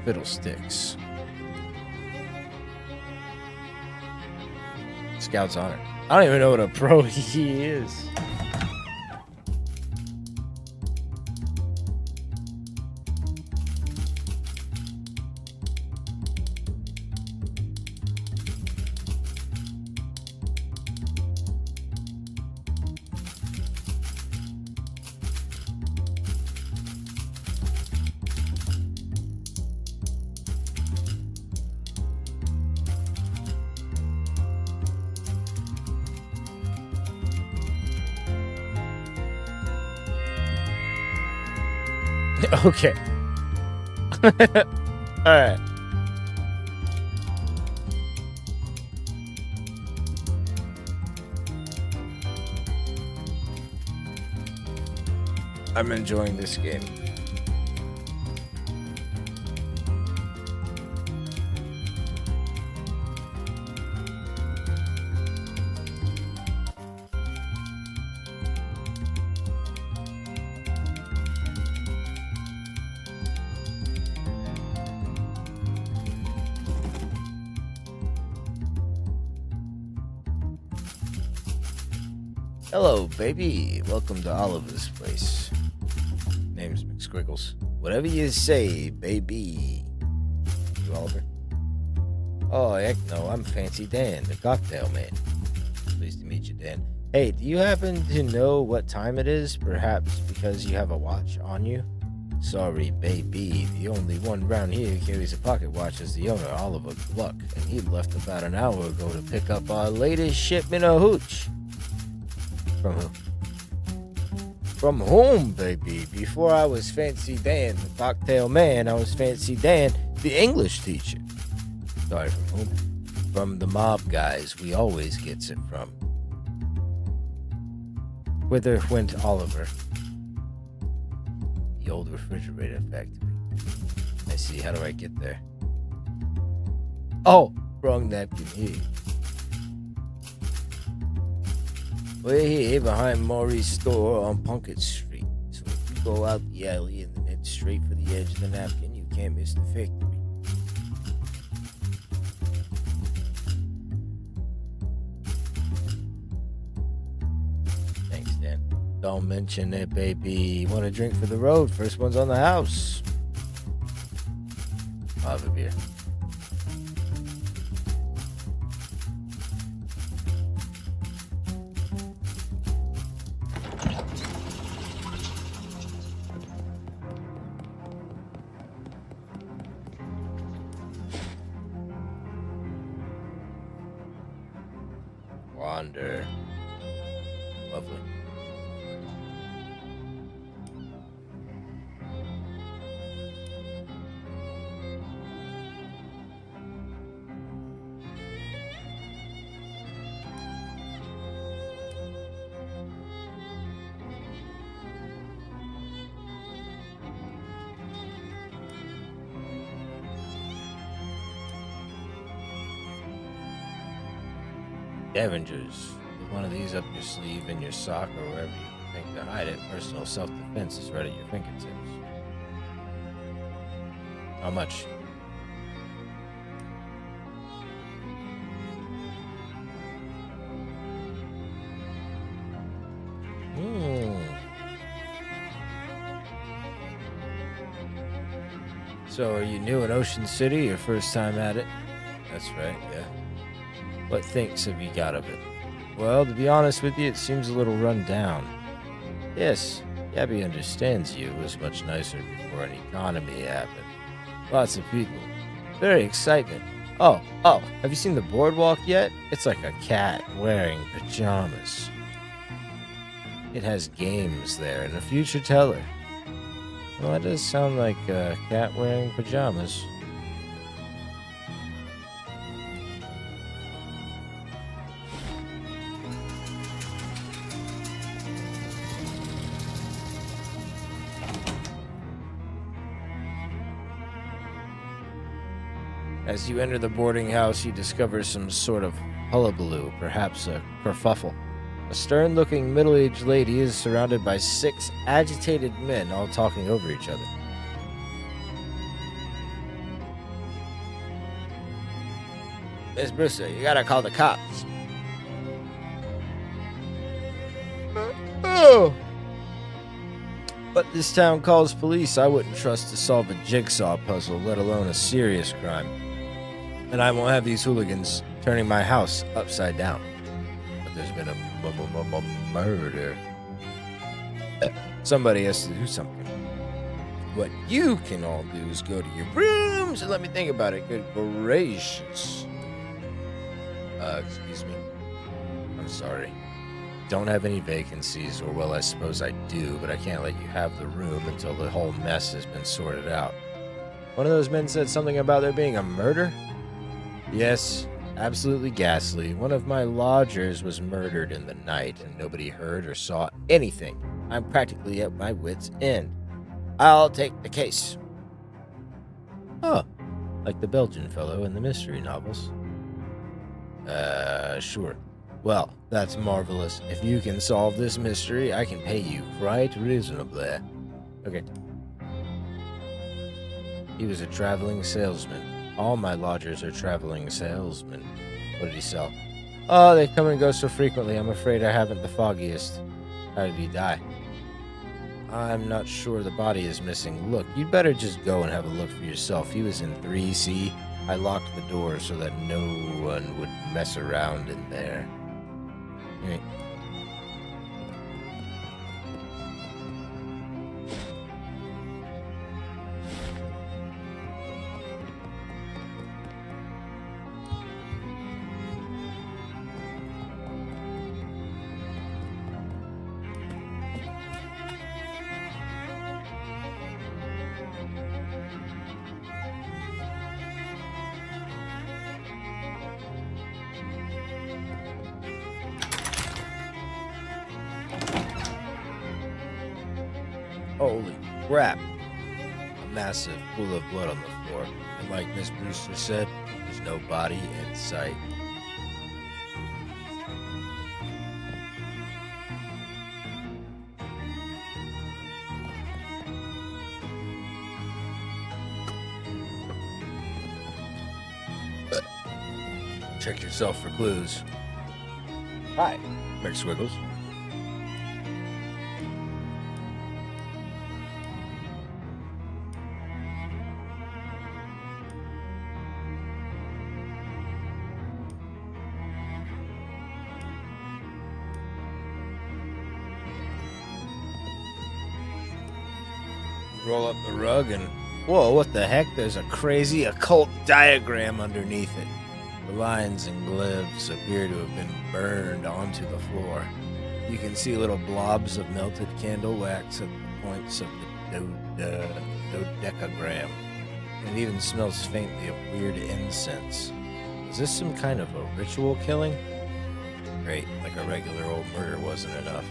Fiddlesticks. Scout's honor. I don't even know what a pro he is. Okay. All right. I'm enjoying this game. Hello, baby. Welcome to Oliver's place. Name's McSquiggles. Whatever you say, baby. You Oliver? Oh, heck no. I'm Fancy Dan, the cocktail man. Pleased to meet you, Dan. Hey, do you happen to know what time it is? Perhaps because you have a watch on you? Sorry, baby. The only one around here who carries a pocket watch is the owner, Oliver Gluck. And he left about an hour ago to pick up our latest shipment of hooch. From who? From whom, baby? Before I was Fancy Dan, the cocktail man, I was Fancy Dan, the English teacher. Sorry, from whom? From the mob guys. We always gets it from. Whither went Oliver? The old refrigerator factory. I see. How do I get there? Oh, wrong napkin here. We're here behind Maury's store on Punkett Street. So if you go out the alley and then head straight for the edge of the napkin, you can't miss the factory. Thanks, Dan. Don't mention it, baby. You want a drink for the road? First one's on the house. I'll have a beer. Wander. Lovely. Scavengers. Put one of these up your sleeve, in your sock, or wherever you think to hide it. Personal self-defense is right at your fingertips. How much? So, are you new in Ocean City, your first time at it? That's right, yeah. What thinks have you got of it? Well, to be honest with you, it seems a little run down. Yes, Gabby understands you. It was much nicer before an economy happened. Lots of people. Very excitement. Oh, have you seen the boardwalk yet? It's like a cat wearing pajamas. It has games there and a future teller. Well, that does sound like a cat wearing pajamas. As you enter the boarding house, you discover some sort of hullabaloo, perhaps a kerfuffle. A stern-looking middle-aged lady is surrounded by 6 agitated men, all talking over each other. Miss Brewster, you gotta call the cops. Oh! But this town calls police. I wouldn't trust to solve a jigsaw puzzle, let alone a serious crime. And I won't have these hooligans turning my house upside down. But there's been a murder. Somebody has to do something. What you can all do is go to your rooms and let me think about it. Good gracious. Excuse me. I'm sorry. Don't have any vacancies, or well, I suppose I do, but I can't let you have the room until the whole mess has been sorted out. One of those men said something about there being a murder? Yes, absolutely ghastly. One of my lodgers was murdered in the night, and nobody heard or saw anything. I'm practically at my wit's end. I'll take the case. Oh, like the Belgian fellow in the mystery novels. Sure. Well, that's marvelous. If you can solve this mystery, I can pay you quite reasonably. Okay. He was a traveling salesman. All my lodgers are traveling salesmen. What did he sell? Oh, they come and go so frequently, I'm afraid I haven't the foggiest. How did he die? I'm not sure, the body is missing. Look, you'd better just go and have a look for yourself. He was in 3C. I locked the door so that no one would mess around in there. Right. Holy crap. A massive pool of blood on the floor. And like Miss Brewster said, there's no body in sight. Check yourself for clues. Hi, McSwiggles. Roll up the rug and... Whoa, what the heck? There's a crazy occult diagram underneath it. The lines and glyphs appear to have been burned onto the floor. You can see little blobs of melted candle wax at the points of the dodecagram. And it even smells faintly of weird incense. Is this some kind of a ritual killing? Great, like a regular old murder wasn't enough.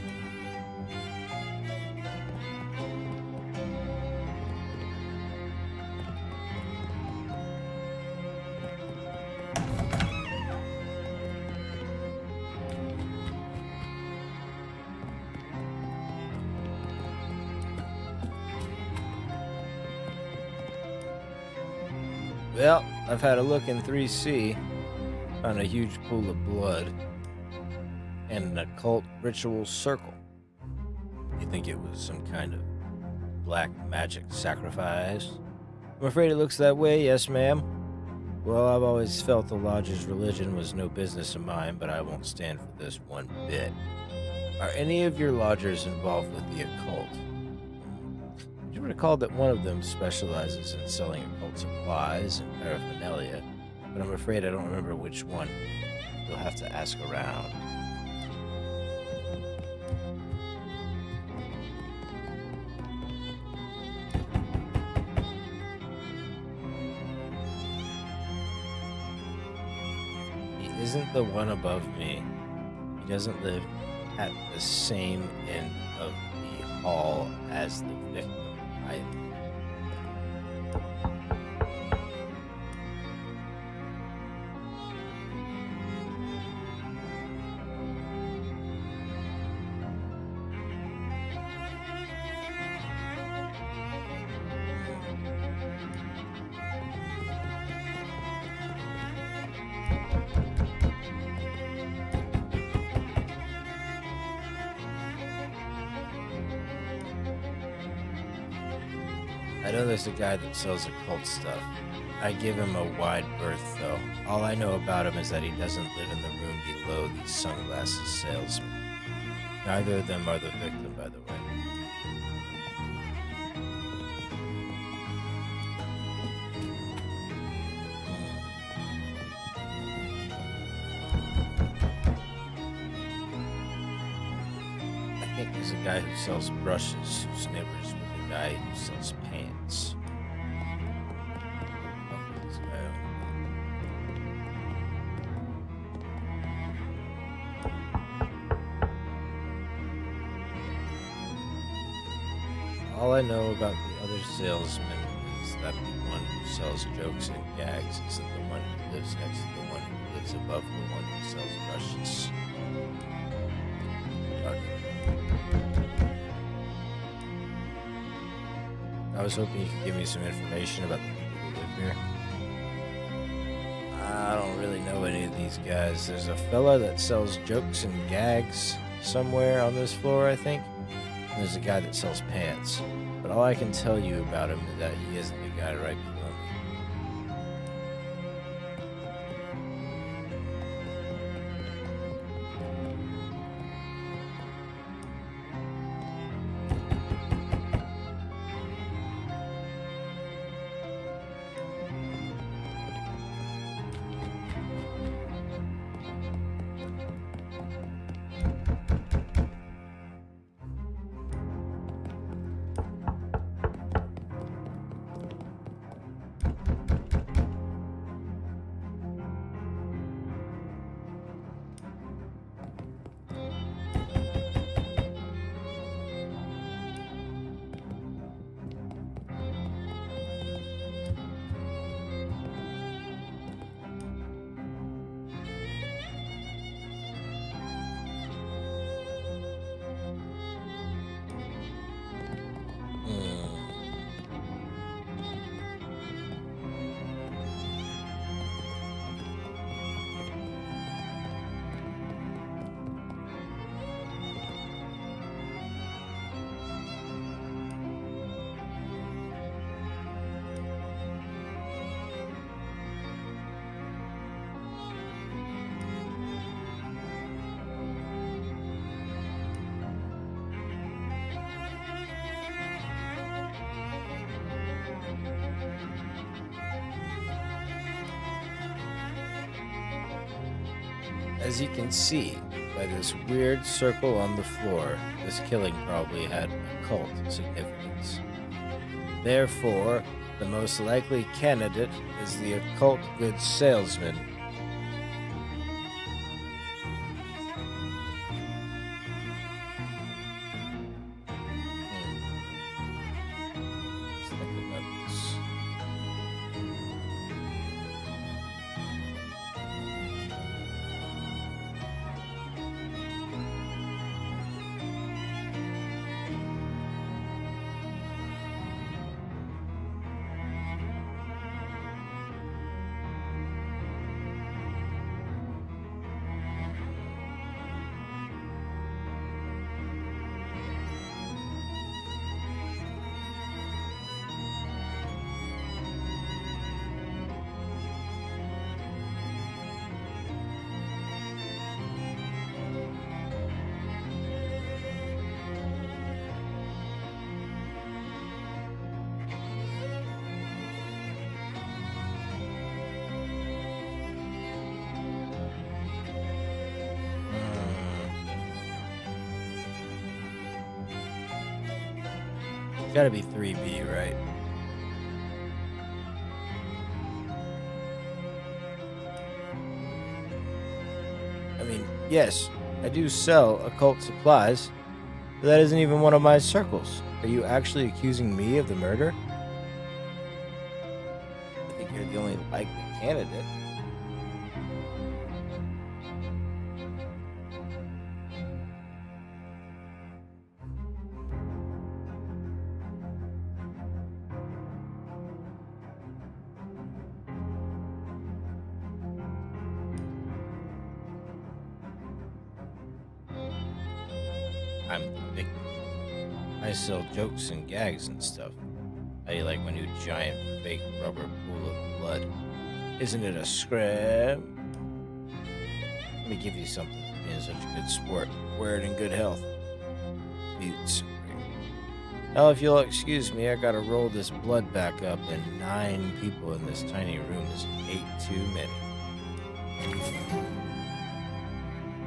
Well, I've had a look in 3C, found a huge pool of blood, and an occult ritual circle. You think it was some kind of black magic sacrifice? I'm afraid it looks that way, yes ma'am. Well, I've always felt the lodge's religion was no business of mine, but I won't stand for this one bit. Are any of your lodgers involved with the occult? You recall that one of them specializes in selling occult supplies and paraphernalia, but I'm afraid I don't remember which one. You'll have to ask around. He isn't the one above me. He doesn't live at the same end of the hall as the victim either. I know there's a guy that sells occult stuff. I give him a wide berth, though. All I know about him is that he doesn't live in the room below these sunglasses salesmen. Neither of them are the victim, by the way. I think there's a guy who sells brushes who's neighbors with a guy who sells pants. This guy All I know about the other salesman is that the one who sells jokes and gags isn't the one who lives next to the one who lives above the one who sells brushes. I was hoping you could give me some information about the people who live here. I don't really know any of these guys. There's a fella that sells jokes and gags somewhere on this floor, I think. And there's a guy that sells pants. But all I can tell you about him is that he isn't the guy right below me. As you can see by this weird circle on the floor, this killing probably had occult significance. Therefore, the most likely candidate is the occult goods salesman. Let's think about this. Gotta be 3B, right? I mean, yes, I do sell occult supplies, but that isn't even one of my circles. Are you actually accusing me of the murder? I think you're the only likely candidate. I'm the victim. I sell jokes and gags and stuff. How do you like my new giant fake rubber pool of blood? Isn't it a scram? Let me give you something for being such a good sport. Wear it in good health. Buttes. Hell, if you'll excuse me, I gotta roll this blood back up, and 9 people in this tiny room is 8 too many.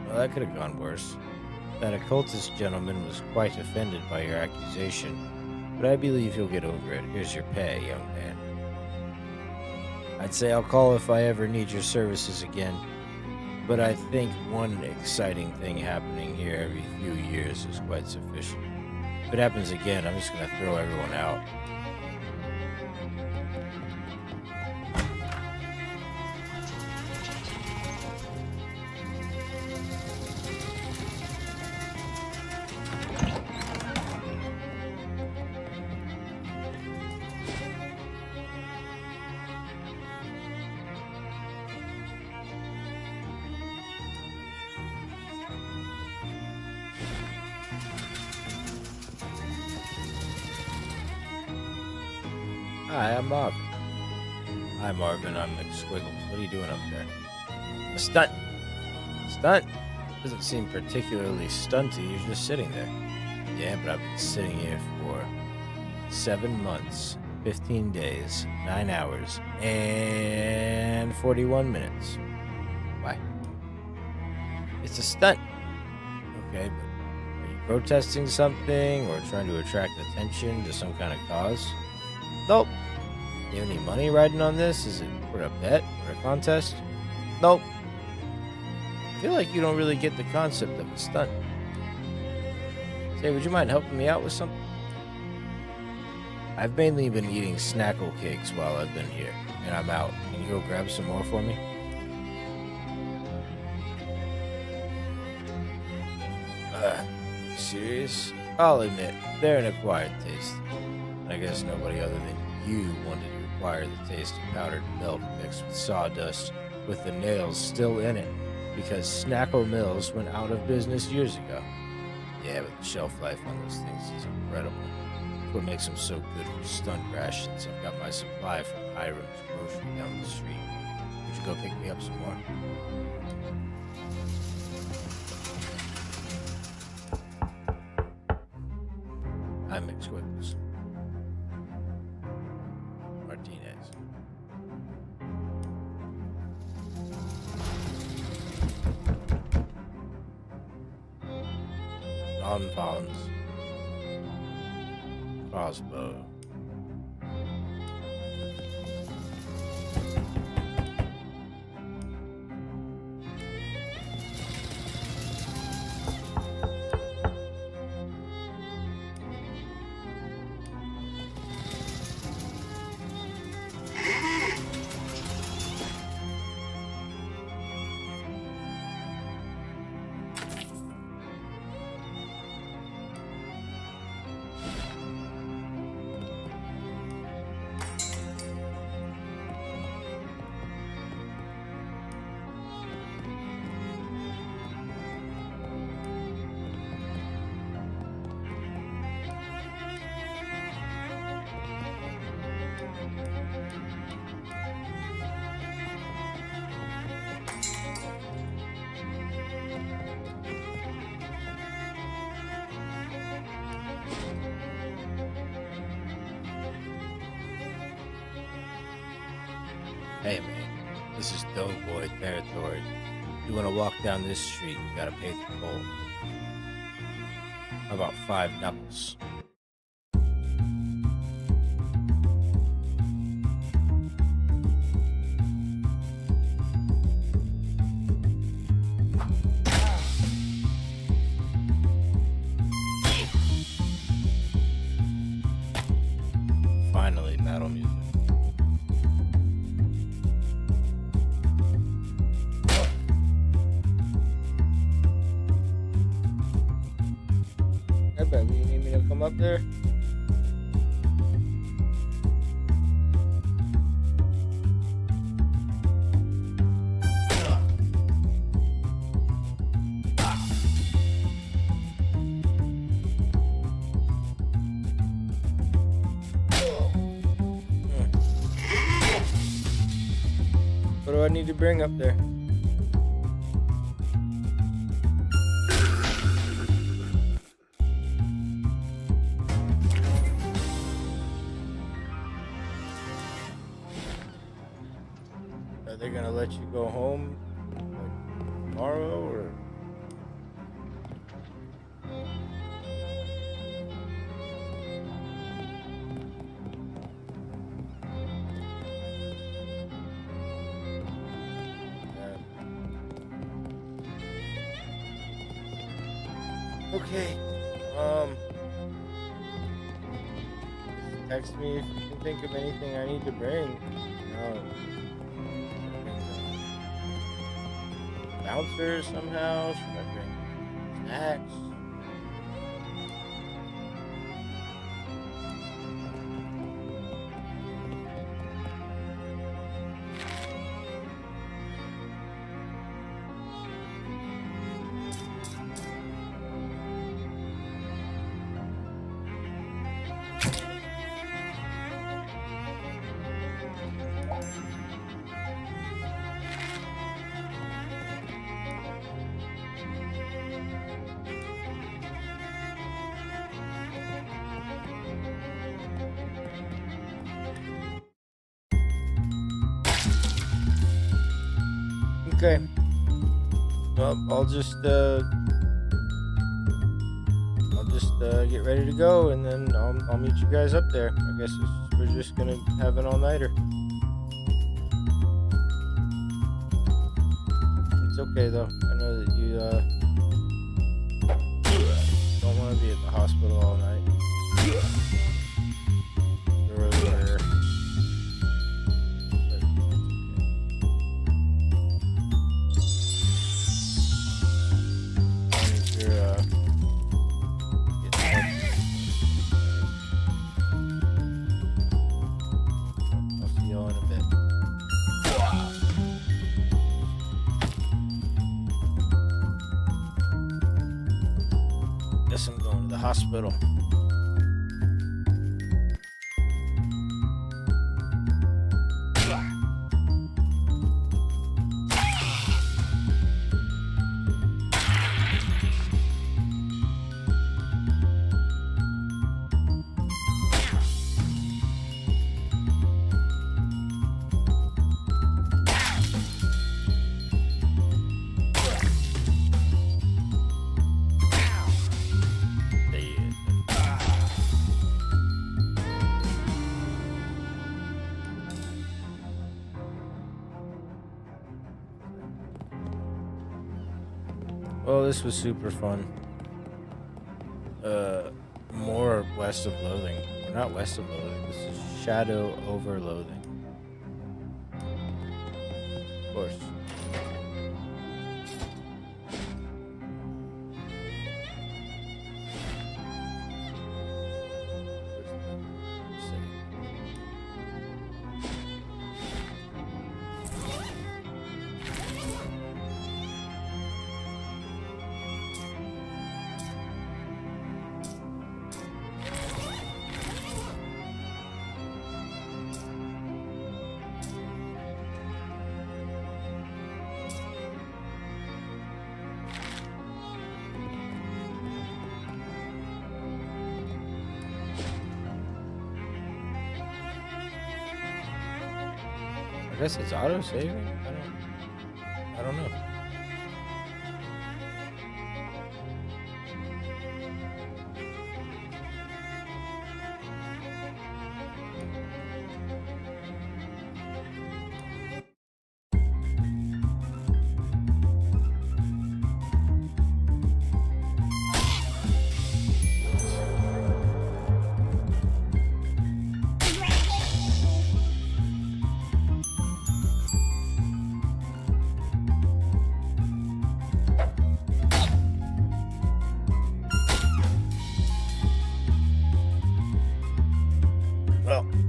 Well, that could have gone worse. That occultist gentleman was quite offended by your accusation, but I believe he'll get over it. Here's your pay, young man. I'd say I'll call if I ever need your services again, but I think one exciting thing happening here every few years is quite sufficient. If it happens again, I'm just gonna throw everyone out. Hi, I'm Marvin. Hi, Marvin. I'm McSquiggles. What are you doing up there? A stunt. Stunt? Doesn't seem particularly stunty. You're just sitting there. Yeah, but I've been sitting here for 7 months, 15 days, 9 hours, and 41 minutes. Why? It's a stunt. Okay, but are you protesting something or trying to attract attention to some kind of cause? Nope. You have any money riding on this? Is it for a bet or a contest? Nope. I feel like you don't really get the concept of a stunt. Say, would you mind helping me out with something? I've mainly been eating snackle cakes while I've been here, and I'm out. Can you go grab some more for me? You serious? I'll admit, they're an acquired taste. I guess nobody other than you wanted to acquire the taste of powdered milk mixed with sawdust with the nails still in it because Snackle Mills went out of business years ago. Yeah, but the shelf life on those things is incredible. That's what makes them so good for stunt rations. I've got my supply from Hiram's grocery down the street. Would you go pick me up some more? I'm McSquiggles. Martinez. Non-pawns. Crossbow. Hey man, this is Doughboy territory. You wanna walk down this street, you gotta pay the toll. How about 5 knuckles? metal music. Hey, baby, you need me to come up there? What do I need to bring up there? Are they gonna let you go home like tomorrow or? Okay. Text me if you can think of anything I need to bring. Bouncer somehow? Should I bring snacks? Okay. Well, I'll just get ready to go, and then I'll meet you guys up there. I guess we're just gonna have an all-nighter. It's okay though. I know that you don't want to be at the hospital all night. Earlier. Guess I'm going to the hospital. Well, this was super fun. More west of Loathing. Or not west of Loathing. This is Shadow over Loathing. Of course. I guess it's auto saving. I don't know.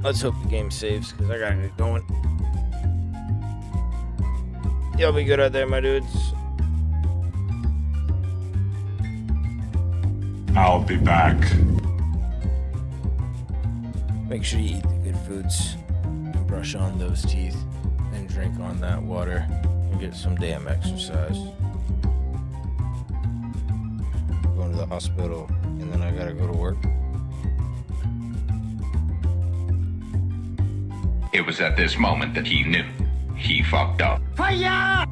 Let's hope the game saves, because I gotta get going. Y'all be good out there, my dudes. I'll be back. Make sure you eat the good foods, and brush on those teeth, and drink on that water, and get some damn exercise. Going to the hospital, and then I gotta go to work. It was at this moment that he knew he fucked up. Fire!